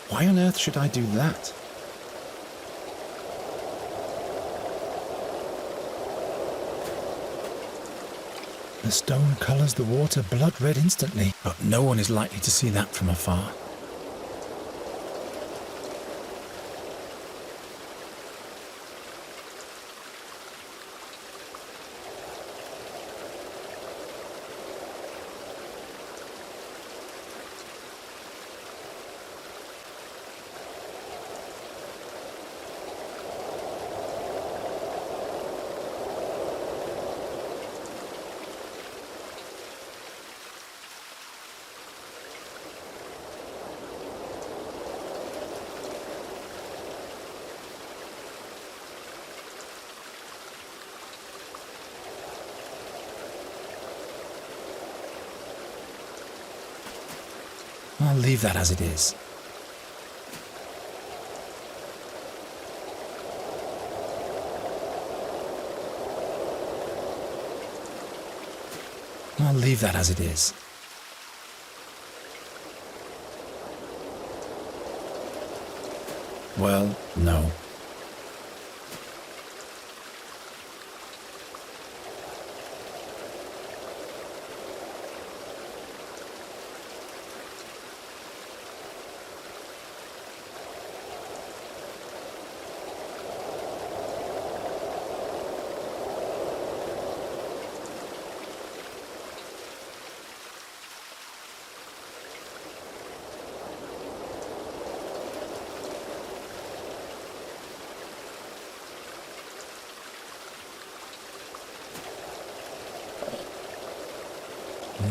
Why on earth should I do that? The stone colours the water blood red instantly, but no one is likely to see that from afar. I'll leave that as it is. I'll leave that as it is. Well, no.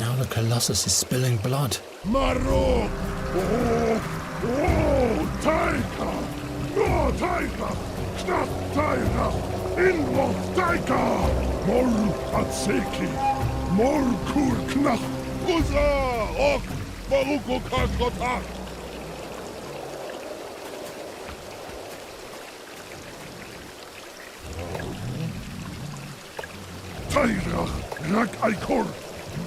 Now the Colossus is spilling blood. Marok! Oh, Oh, taika! No, taika! Knap taika! Inlot taika! Mor atseki! Mor kur knap! Uza! Ok! Baruko kakotak! Tairach! Rak aikor!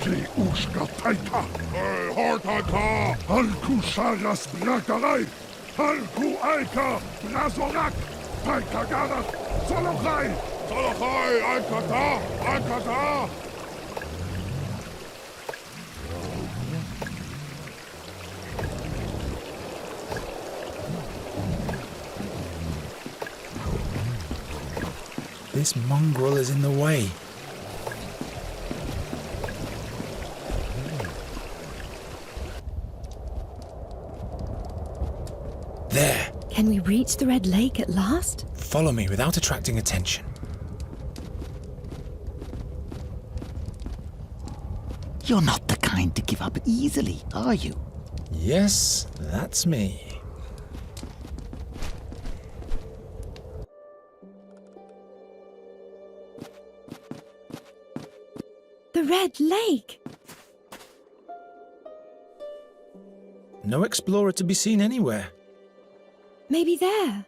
Ke uska taika! Hortaka! Halku sharas brakarai! Halku aika! Brazorak! Taika garat! Solochai! Solochai! Aikata! Aikata! This mongrel is in the way. There. Can we reach the Red Lake at last? Follow me without attracting attention. You're not the kind to give up easily, are you? Yes, that's me. The Red Lake! No explorer to be seen anywhere. Maybe there.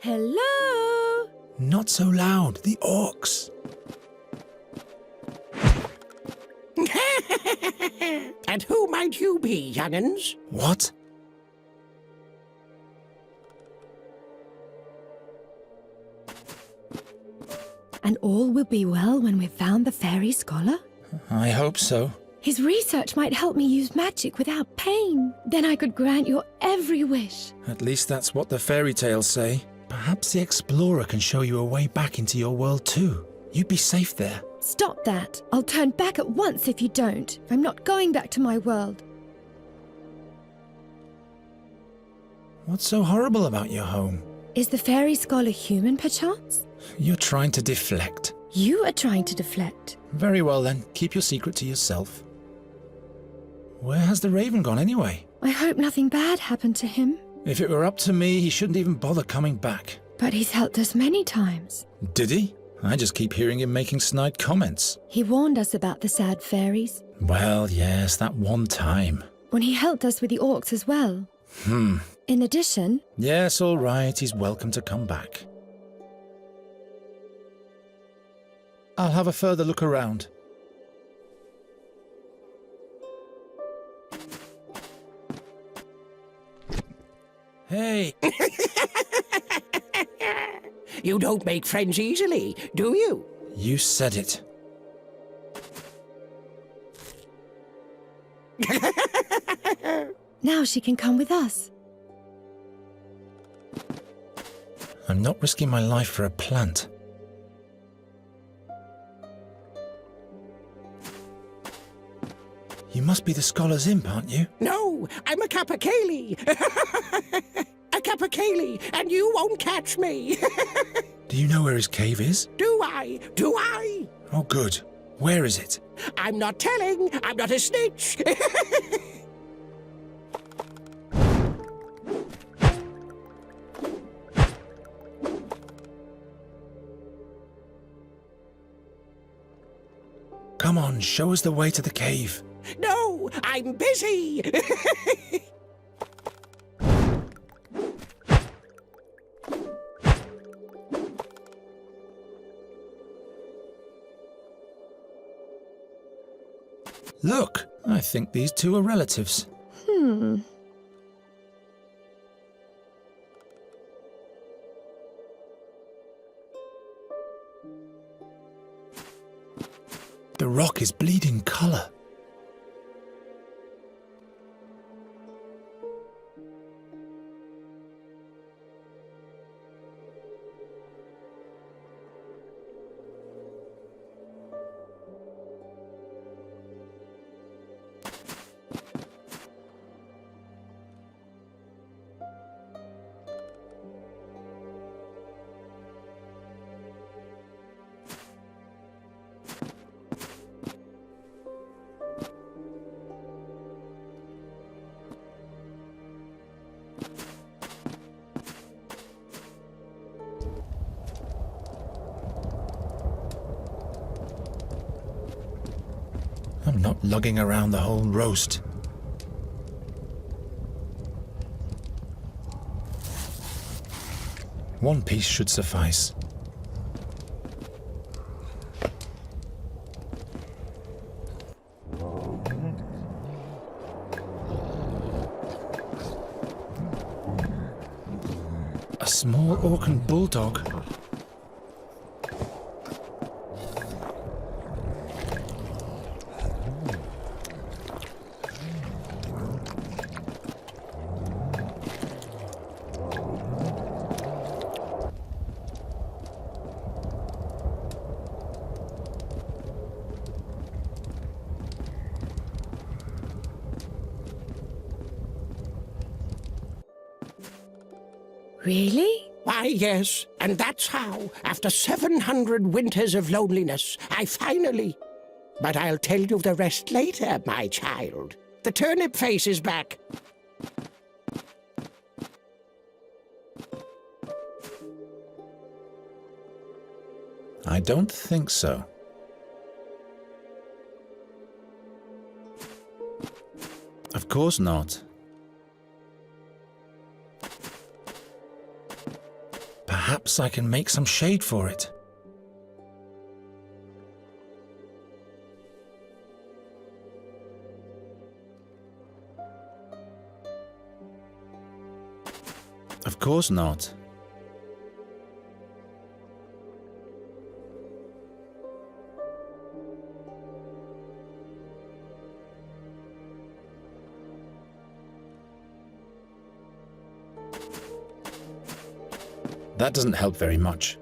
Hello? Not so loud, the orcs. And who might you be, young'uns? What? And all will be well when we've found the fairy scholar? I hope so. His research might help me use magic without pain. Then I could grant your every wish. At least that's what the fairy tales say. Perhaps the explorer can show you a way back into your world too. You'd be safe there. Stop that. I'll turn back at once if you don't. I'm not going back to my world. What's so horrible about your home? Is the fairy scholar human, perchance? You're trying to deflect. You are trying to deflect. Very well then, keep your secret to yourself. Where has the raven gone anyway? I hope nothing bad happened to him. If it were up to me, he shouldn't even bother coming back. But he's helped us many times. Did he? I just keep hearing him making snide comments. He warned us about the sad fairies. Well, yes, that one time. When he helped us with the orcs as well. In addition... Yes, all right, he's welcome to come back. I'll have a further look around. Hey! You don't make friends easily, do you? You said it. Now she can come with us. I'm not risking my life for a plant. You must be the scholar's imp, aren't you? No, I'm a Capercaillie. A Capercaillie, and you won't catch me. Do you know where his cave is? Do I? Do I? Oh, good. Where is it? I'm not telling. I'm not a snitch. Come on, show us the way to the cave. No, I'm busy. Look, I think these two are relatives. The rock is bleeding colour. I'm not lugging around the whole roast. One piece should suffice. A small Orcan bulldog. Really? Why, yes, and that's how, after 700 winters of loneliness, I finally... But I'll tell you the rest later, my child. The turnip face is back. I don't think so. Of course not. Perhaps I can make some shade for it. Of course not. That doesn't help very much.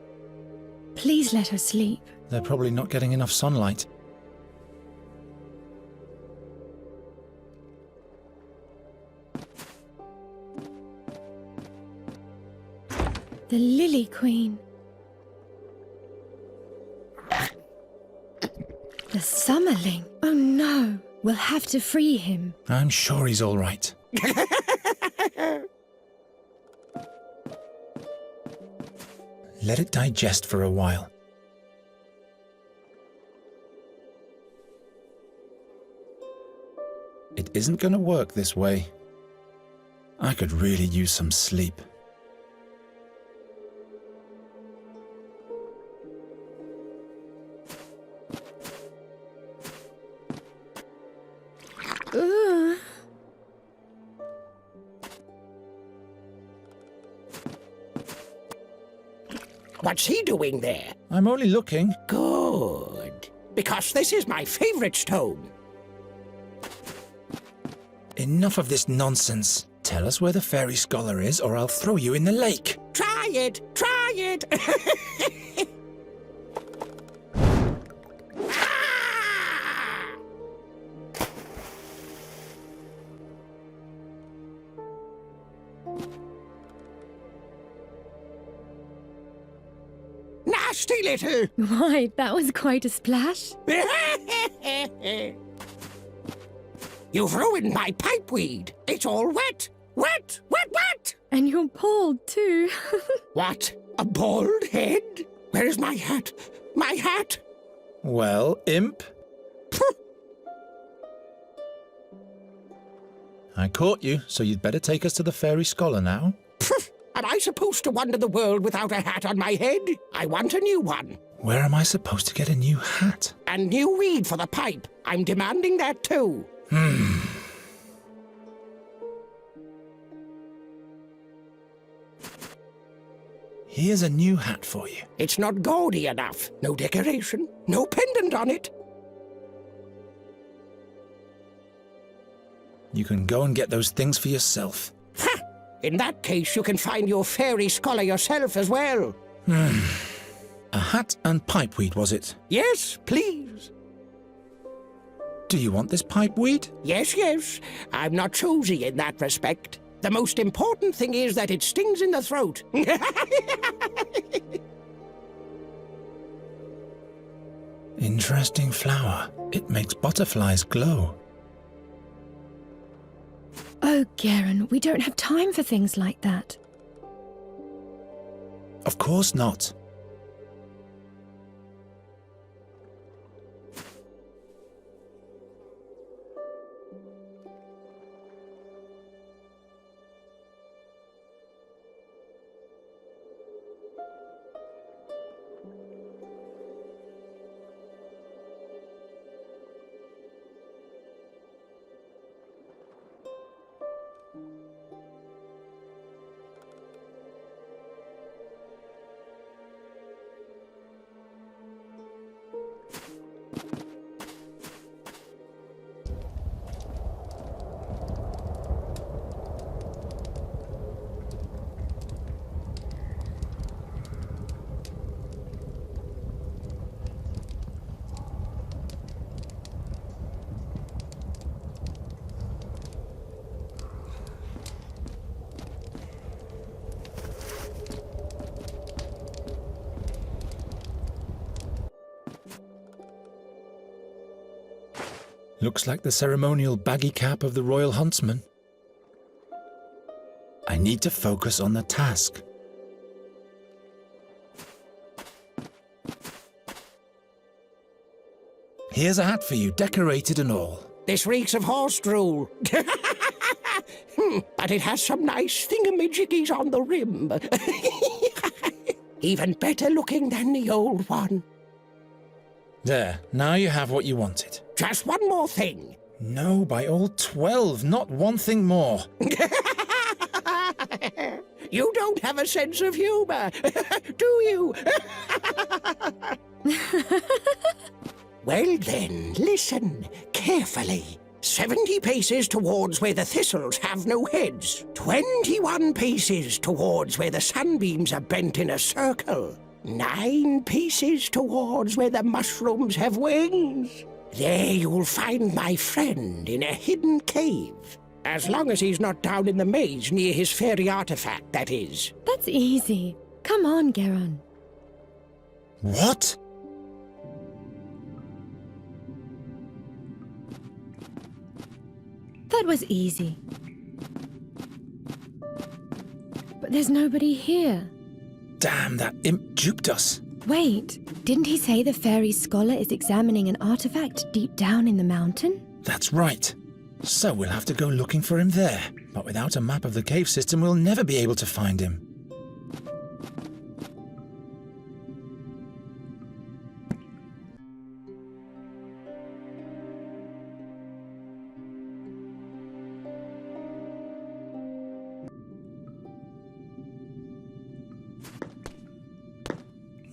Please let her sleep. They're probably not getting enough sunlight. The Lily Queen. The Summerling. Oh no, we'll have to free him. I'm sure he's all right. Let it digest for a while. It isn't going to work this way. I could really use some sleep. Ugh. What's he doing there? I'm only looking. Good. Because this is my favorite stone. Enough of this nonsense. Tell us where the fairy scholar is, or I'll throw you in the lake. Try it! Try it! Ah! Nasty little! Why, that was quite a splash. You've ruined my pipeweed. It's all wet. Wet, wet, wet! And you're bald, too. What? A bald head? Where is my hat? My hat? Well, imp. I caught you, so you'd better take us to the fairy scholar now. Am I supposed to wander the world without a hat on my head? I want a new one. Where am I supposed to get a new hat? And new weed for the pipe. I'm demanding that too. Here's a new hat for you. It's not gaudy enough. No decoration, no pendant on it. You can go and get those things for yourself. Ha! In that case, you can find your fairy scholar yourself as well. A hat and pipeweed, was it? Yes, please. Do you want this pipeweed? Yes, yes. I'm not choosy in that respect. The most important thing is that it stings in the throat. Interesting flower. It makes butterflies glow. Oh, Garen, we don't have time for things like that. Of course not. Looks like the ceremonial baggy cap of the royal huntsman. I need to focus on the task. Here's a hat for you, decorated and all. This reeks of horse drool. But it has some nice thingamajiggies on the rim. Even better looking than the old one. There, now you have what you wanted. Just one more thing. No, by all 12, not one thing more. You don't have a sense of humor, do you? Well then, listen carefully. 70 paces towards where the thistles have no heads. 21 paces towards where the sunbeams are bent in a circle. 9 paces towards where the mushrooms have wings. There you'll find my friend in a hidden cave. As long as he's not down in the maze near his fairy artifact, that is. That's easy. Come on, Geron. What? That was easy. But there's nobody here. Damn, that imp duped us. Wait, didn't he say the fairy scholar is examining an artifact deep down in the mountain? That's right. So we'll have to go looking for him there. But without a map of the cave system, we'll never be able to find him.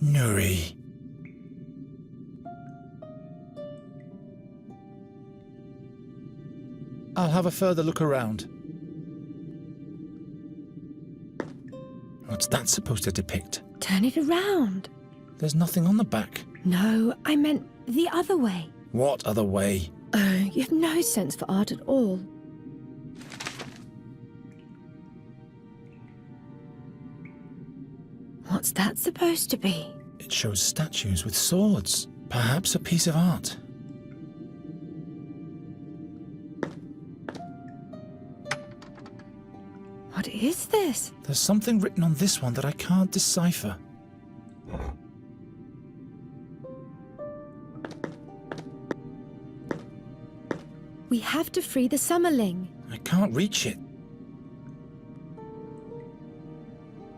Nuri. I'll have a further look around. What's that supposed to depict? Turn it around. There's nothing on the back. No, I meant the other way. What other way? Oh, you have no sense for art at all. What's that supposed to be? It shows statues with swords. Perhaps a piece of art. What is this? There's something written on this one that I can't decipher. We have to free the Summerling. I can't reach it.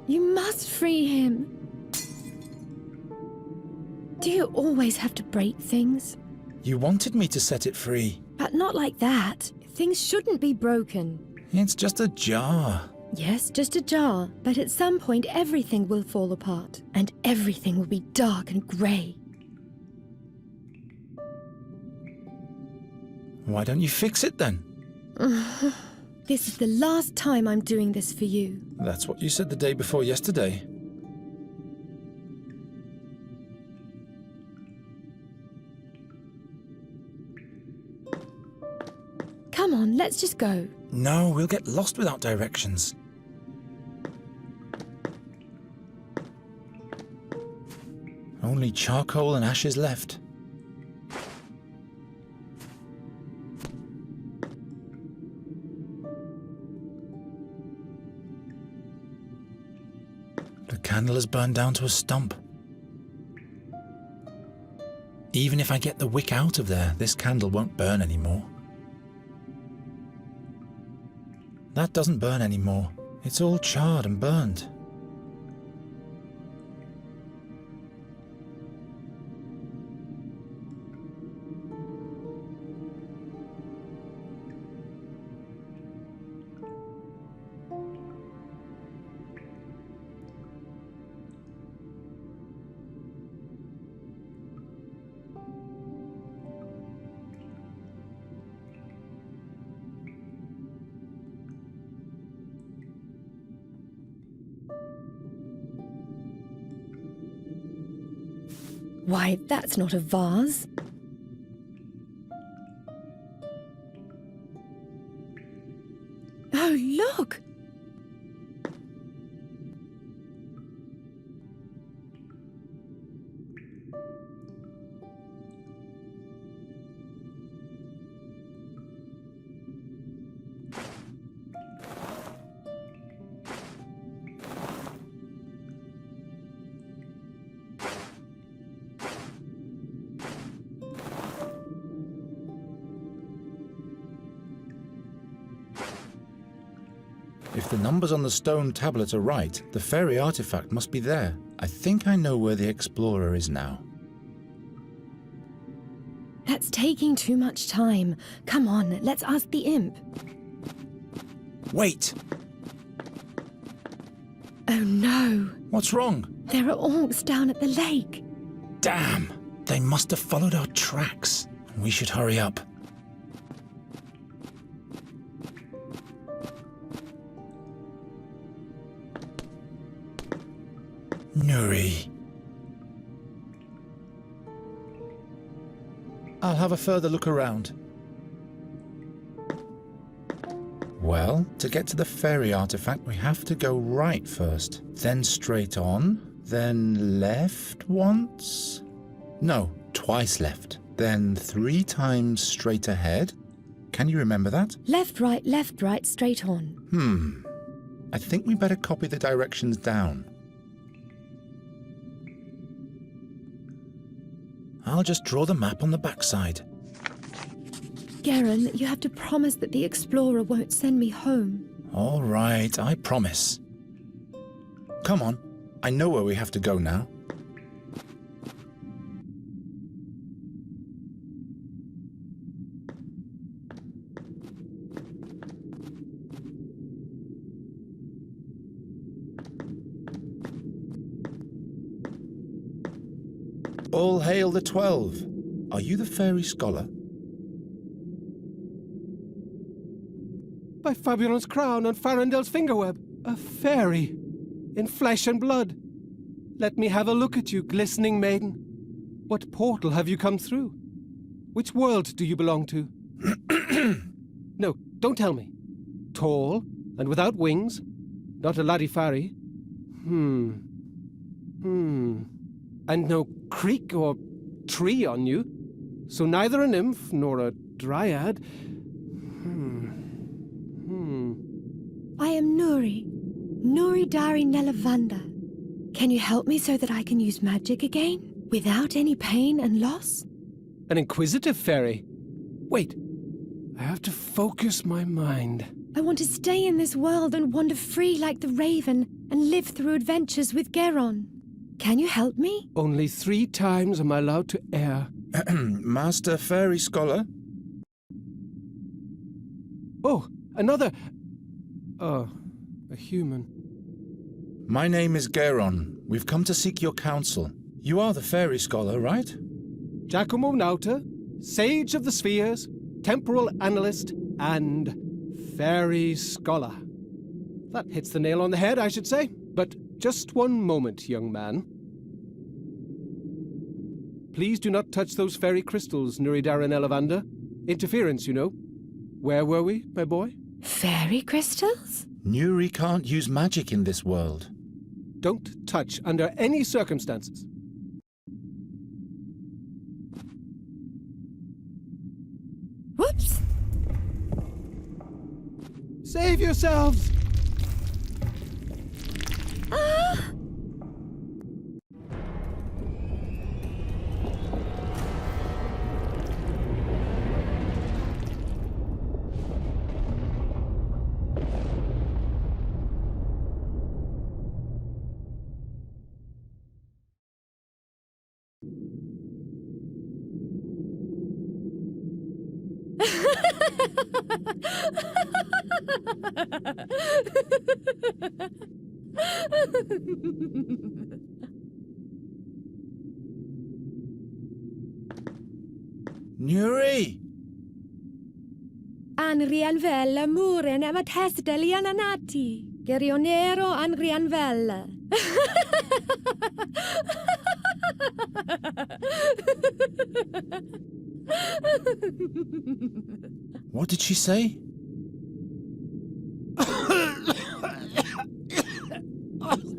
You must free him. Do you always have to break things? You wanted me to set it free. But not like that. Things shouldn't be broken. It's just a jar. Yes, just a jar, but at some point everything will fall apart, and everything will be dark and grey. Why don't you fix it then? This is the last time I'm doing this for you. That's what you said the day before yesterday. Come on, let's just go. No, we'll get lost without directions. Only charcoal and ashes left. The candle has burned down to a stump. Even if I get the wick out of there, this candle won't burn anymore. That doesn't burn anymore. It's all charred and burned. Why, that's not a vase. Oh, look! If the numbers on the stone tablet are right, the fairy artifact must be there. I think I know where the explorer is now. That's taking too much time. Come on, let's ask the imp. Wait! Oh no! What's wrong? There are orcs down at the lake. Damn! They must have followed our tracks. We should hurry up. Nuri. I'll have a further look around. Well, to get to the fairy artifact, we have to go right first, then straight on, then left once? No, twice left, then 3 times straight ahead. Can you remember that? Left, right, straight on. I think we better copy the directions down. I'll just draw the map on the backside. Garen, you have to promise that the explorer won't send me home. All right, I promise. Come on, I know where we have to go now. All hail the 12. Are you the fairy scholar? By Fabulon's crown and Farendel's fingerweb, a fairy, in flesh and blood. Let me have a look at you, glistening maiden. What portal have you come through? Which world do you belong to? No, don't tell me. Tall and without wings, not a Ladifari. And no creek or tree on you, so neither a nymph nor a dryad. I am Nuri. Nuri Dari Nelavanda. Can you help me so that I can use magic again? Without any pain and loss? An inquisitive fairy. Wait, I have to focus my mind. I want to stay in this world and wander free like the raven and live through adventures with Geron. Can you help me? Only 3 times am I allowed to err. Master Fairy Scholar? Oh, another... Oh, a human. My name is Geron. We've come to seek your counsel. You are the Fairy Scholar, right? Giacomo Nauta, Sage of the Spheres, Temporal Analyst, and Fairy Scholar. That hits the nail on the head, I should say. But just one moment, young man. Please do not touch those fairy crystals, Nuridara Nelavanda. Interference, you know. Where were we, my boy? Fairy crystals? Nuri can't use magic in this world. Don't touch under any circumstances. Whoops! Save yourselves! Ah! Nuri! Anrianvella muren evat hesteli ananati. Gerionero anrianvella. What did she say?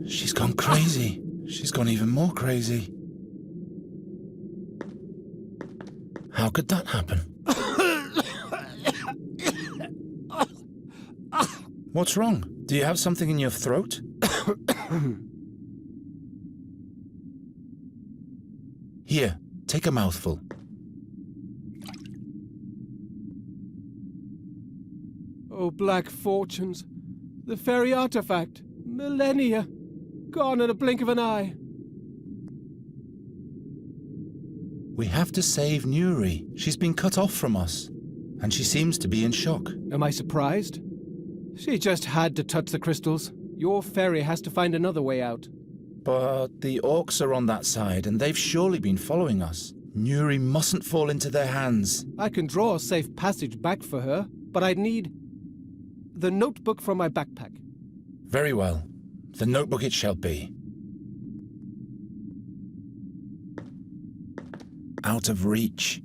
She's gone crazy. She's gone even more crazy. How could that happen? What's wrong? Do you have something in your throat? Here, take a mouthful. Oh, black fortunes. The fairy artifact. Millennia. Gone in a blink of an eye. We have to save Nuri. She's been cut off from us, and she seems to be in shock. Am I surprised? She just had to touch the crystals. Your fairy has to find another way out. But the orcs are on that side, and they've surely been following us. Nuri mustn't fall into their hands. I can draw a safe passage back for her, but I'd need the notebook from my backpack. Very well. The notebook it shall be. Out of reach.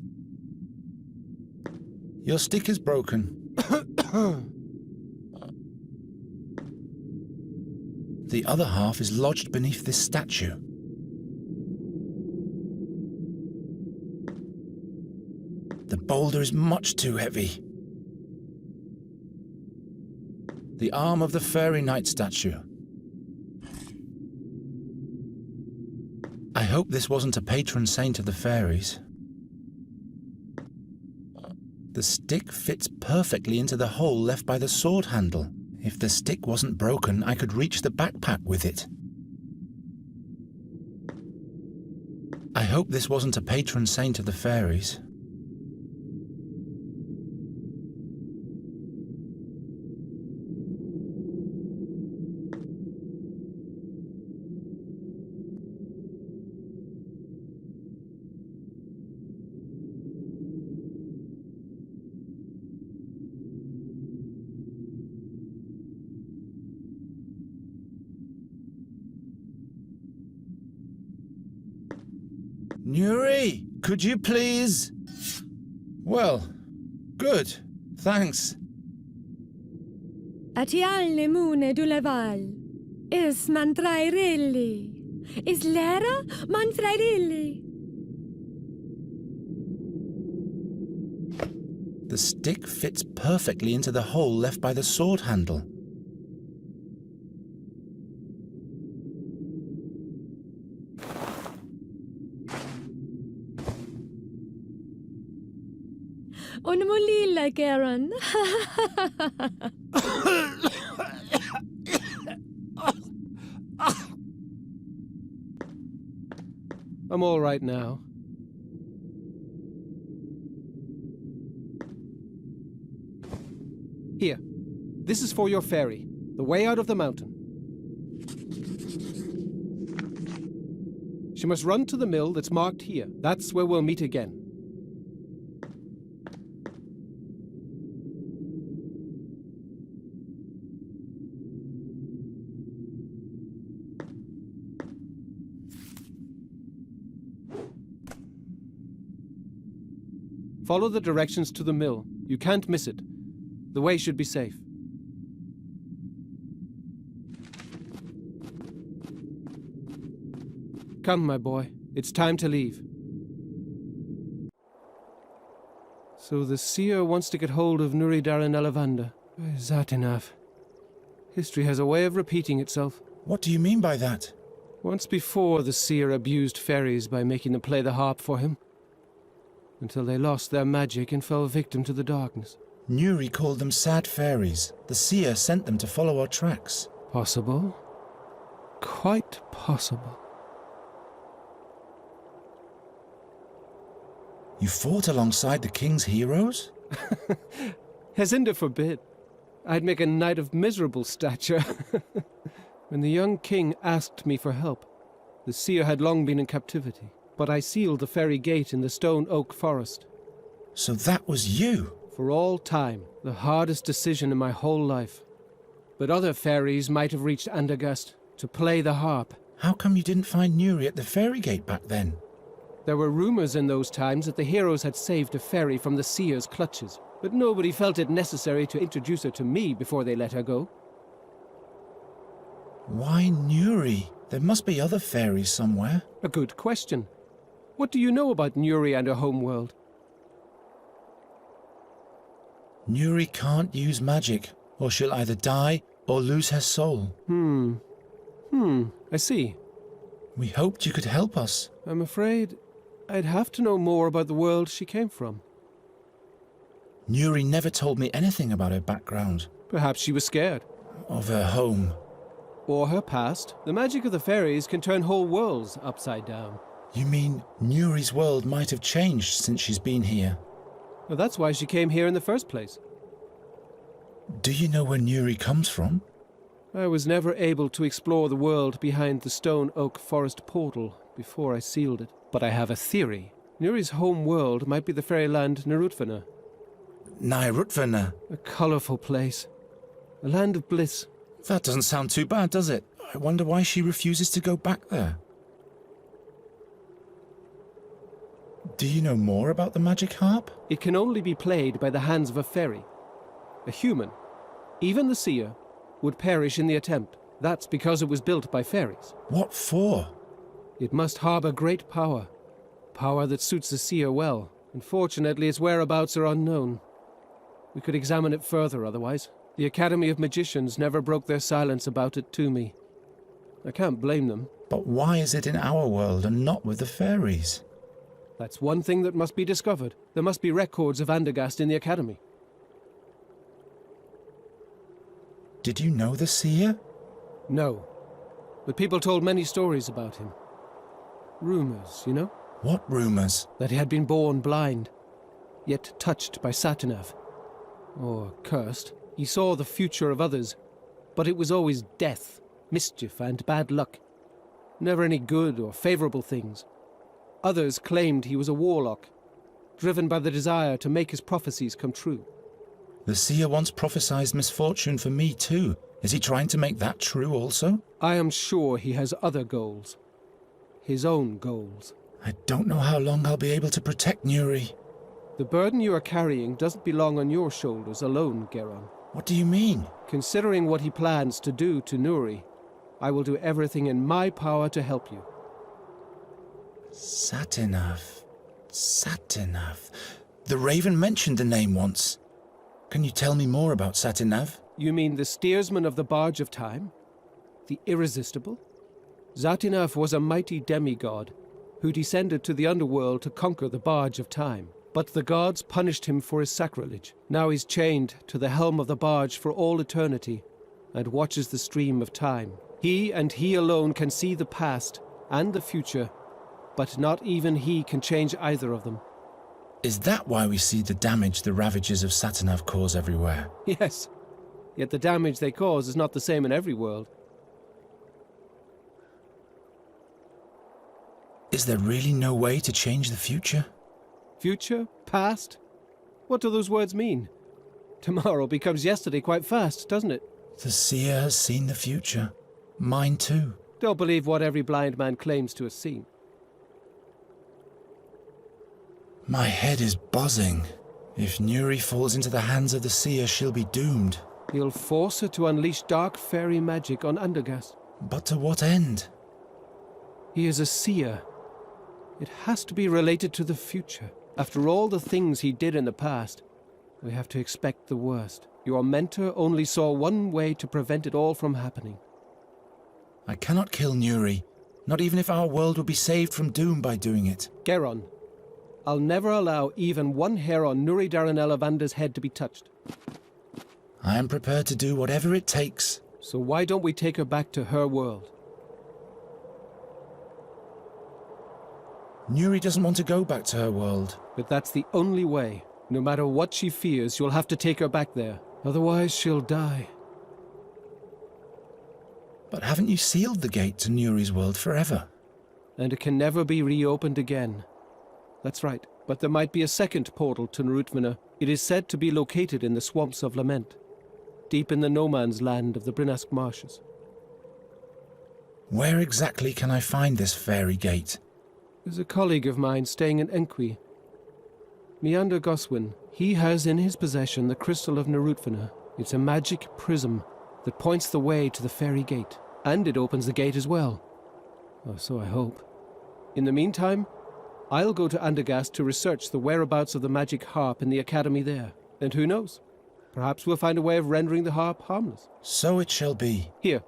Your stick is broken. The other half is lodged beneath this statue. The boulder is much too heavy. The arm of the fairy knight statue. I hope this wasn't a patron saint of the fairies. The stick fits perfectly into the hole left by the sword handle. If the stick wasn't broken, I could reach the backpack with it. I hope this wasn't a patron saint of the fairies. Nuri, could you please? Well, good, thanks. Atialne mune du leval. Is mantrairelli. Is lera mantrairelli. The stick fits perfectly into the hole left by the sword handle. On molilla, Karen. I'm all right now. Here. This is for your fairy. The way out of the mountain. She must run to the mill that's marked here. That's where we'll meet again. Follow the directions to the mill. You can't miss it. The way should be safe. Come, my boy. It's time to leave. So the seer wants to get hold of Nuri Darin Elavanda. Satinav. History has a way of repeating itself. What do you mean by that? Once before, the seer abused fairies by making them play the harp for him, until they lost their magic and fell victim to the darkness. Nuri called them sad fairies. The seer sent them to follow our tracks. Possible. Quite possible. You fought alongside the king's heroes? Hezinder forbid. I'd make a knight of miserable stature. When the young king asked me for help, the seer had long been in captivity, but I sealed the fairy gate in the stone oak forest. So that was you? For all time, the hardest decision in my whole life. But other fairies might have reached Andagast to play the harp. How come you didn't find Nuri at the fairy gate back then? There were rumors in those times that the heroes had saved a fairy from the seer's clutches, but nobody felt it necessary to introduce her to me before they let her go. Why Nuri? There must be other fairies somewhere. A good question. What do you know about Nuri and her homeworld? Nuri can't use magic, or she'll either die or lose her soul. I see. We hoped you could help us. I'm afraid I'd have to know more about the world she came from. Nuri never told me anything about her background. Perhaps she was scared. Of her home. Or her past. The magic of the fairies can turn whole worlds upside down. You mean Nuri's world might have changed since she's been here? Well, that's why she came here in the first place. Do you know where Nuri comes from? I was never able to explore the world behind the stone oak forest portal before I sealed it. But I have a theory. Nuri's home world might be the fairyland Narutvana. Narutvana? A colourful place. A land of bliss. That doesn't sound too bad, does it? I wonder why she refuses to go back there. Do you know more about the magic harp? It can only be played by the hands of a fairy. A human, even the seer, would perish in the attempt. That's because it was built by fairies. What for? It must harbour great power. Power that suits the seer well. Unfortunately, its whereabouts are unknown. We could examine it further otherwise. The Academy of Magicians never broke their silence about it to me. I can't blame them. But why is it in our world and not with the fairies? That's one thing that must be discovered. There must be records of Andergast in the Academy. Did you know the seer? No. But people told many stories about him. Rumours, you know? What rumours? That he had been born blind, yet touched by Satinav. Or cursed. He saw the future of others, but it was always death, mischief, and bad luck. Never any good or favourable things. Others claimed he was a warlock, driven by the desire to make his prophecies come true. The seer once prophesied misfortune for me too. Is he trying to make that true also? I am sure he has other goals. His own goals. I don't know how long I'll be able to protect Nuri. The burden you are carrying doesn't belong on your shoulders alone, Geron. What do you mean? Considering what he plans to do to Nuri, I will do everything in my power to help you. Satinav. Satinav. The Raven mentioned the name once. Can you tell me more about Satinav? You mean the steersman of the barge of time? The irresistible? Satinav was a mighty demigod who descended to the underworld to conquer the barge of time. But the gods punished him for his sacrilege. Now he's chained to the helm of the barge for all eternity and watches the stream of time. He and he alone can see the past and the future, but not even he can change either of them. Is that why we see the damage the ravages of Satinav cause everywhere? Yes, yet the damage they cause is not the same in every world. Is there really no way to change the future? Future? Past? What do those words mean? Tomorrow becomes yesterday quite fast, doesn't it? The seer has seen the future. Mine too. Don't believe what every blind man claims to have seen. My head is buzzing. If Nuri falls into the hands of the seer, she'll be doomed. He'll force her to unleash dark fairy magic on Andergast. But to what end? He is a seer. It has to be related to the future. After all the things he did in the past, we have to expect the worst. Your mentor only saw one way to prevent it all from happening. I cannot kill Nuri, not even if our world will be saved from doom by doing it. Geron, I'll never allow even one hair on Nuri Daranella Vander's head to be touched. I am prepared to do whatever it takes. So why don't we take her back to her world? Nuri doesn't want to go back to her world. But that's the only way. No matter what she fears, you'll have to take her back there. Otherwise, she'll die. But haven't you sealed the gate to Nuri's world forever? And it can never be reopened again. That's right. But there might be a second portal to Narutvana. It is said to be located in the Swamps of Lament, deep in the no-man's land of the Brinask Marshes. Where exactly can I find this fairy gate? There's a colleague of mine staying in Enqui. Meander Goswin. He has in his possession the crystal of Narutvana. It's a magic prism that points the way to the fairy gate. And it opens the gate as well. Or so I hope. In the meantime, I'll go to Andergast to research the whereabouts of the magic harp in the academy there. And who knows? Perhaps we'll find a way of rendering the harp harmless. So it shall be. Here,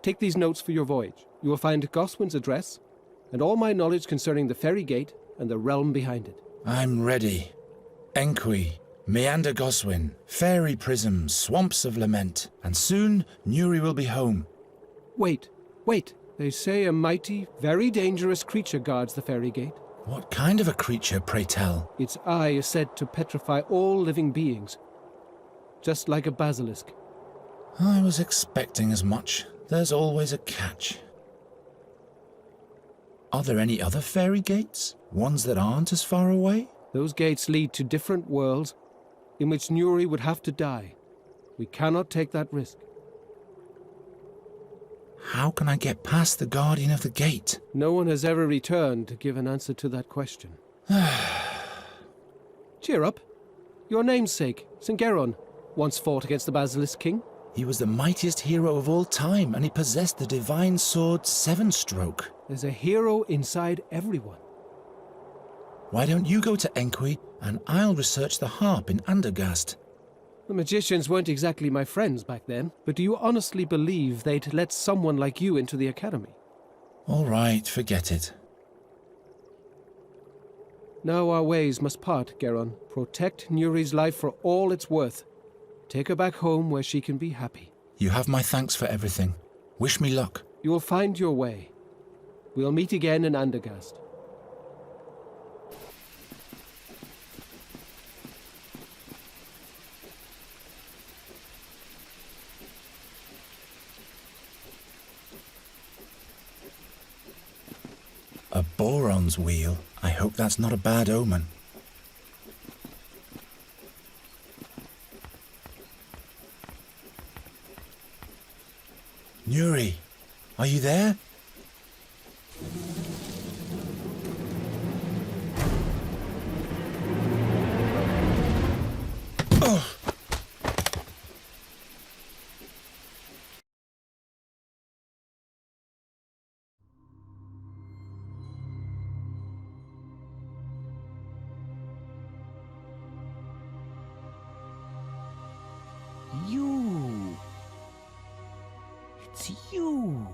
take these notes for your voyage. You will find Goswin's address, and all my knowledge concerning the fairy gate and the realm behind it. I'm ready. Enqui, Meander Goswin, fairy prisms, swamps of lament, and soon Nuri will be home. Wait. They say a mighty, very dangerous creature guards the fairy gate. What kind of a creature, pray tell? Its eye is said to petrify all living beings, just like a basilisk. I was expecting as much. There's always a catch. Are there any other fairy gates? Ones that aren't as far away? Those gates lead to different worlds in which Nuri would have to die. We cannot take that risk. How can I get past the guardian of the gate? No one has ever returned to give an answer to that question. Cheer up. Your namesake, St. Geron, once fought against the Basilisk King. He was the mightiest hero of all time, and he possessed the divine sword Seven Stroke. There's a hero inside everyone. Why don't you go to Enqui, and I'll research the harp in Andergast? The magicians weren't exactly my friends back then, but do you honestly believe they'd let someone like you into the academy? All right, forget it. Now our ways must part, Geron. Protect Nuri's life for all it's worth. Take her back home where she can be happy. You have my thanks for everything. Wish me luck. You will find your way. We'll meet again in Andergast. A boron's wheel. I hope that's not a bad omen. Nuri, are you there? Oh! You! It's you!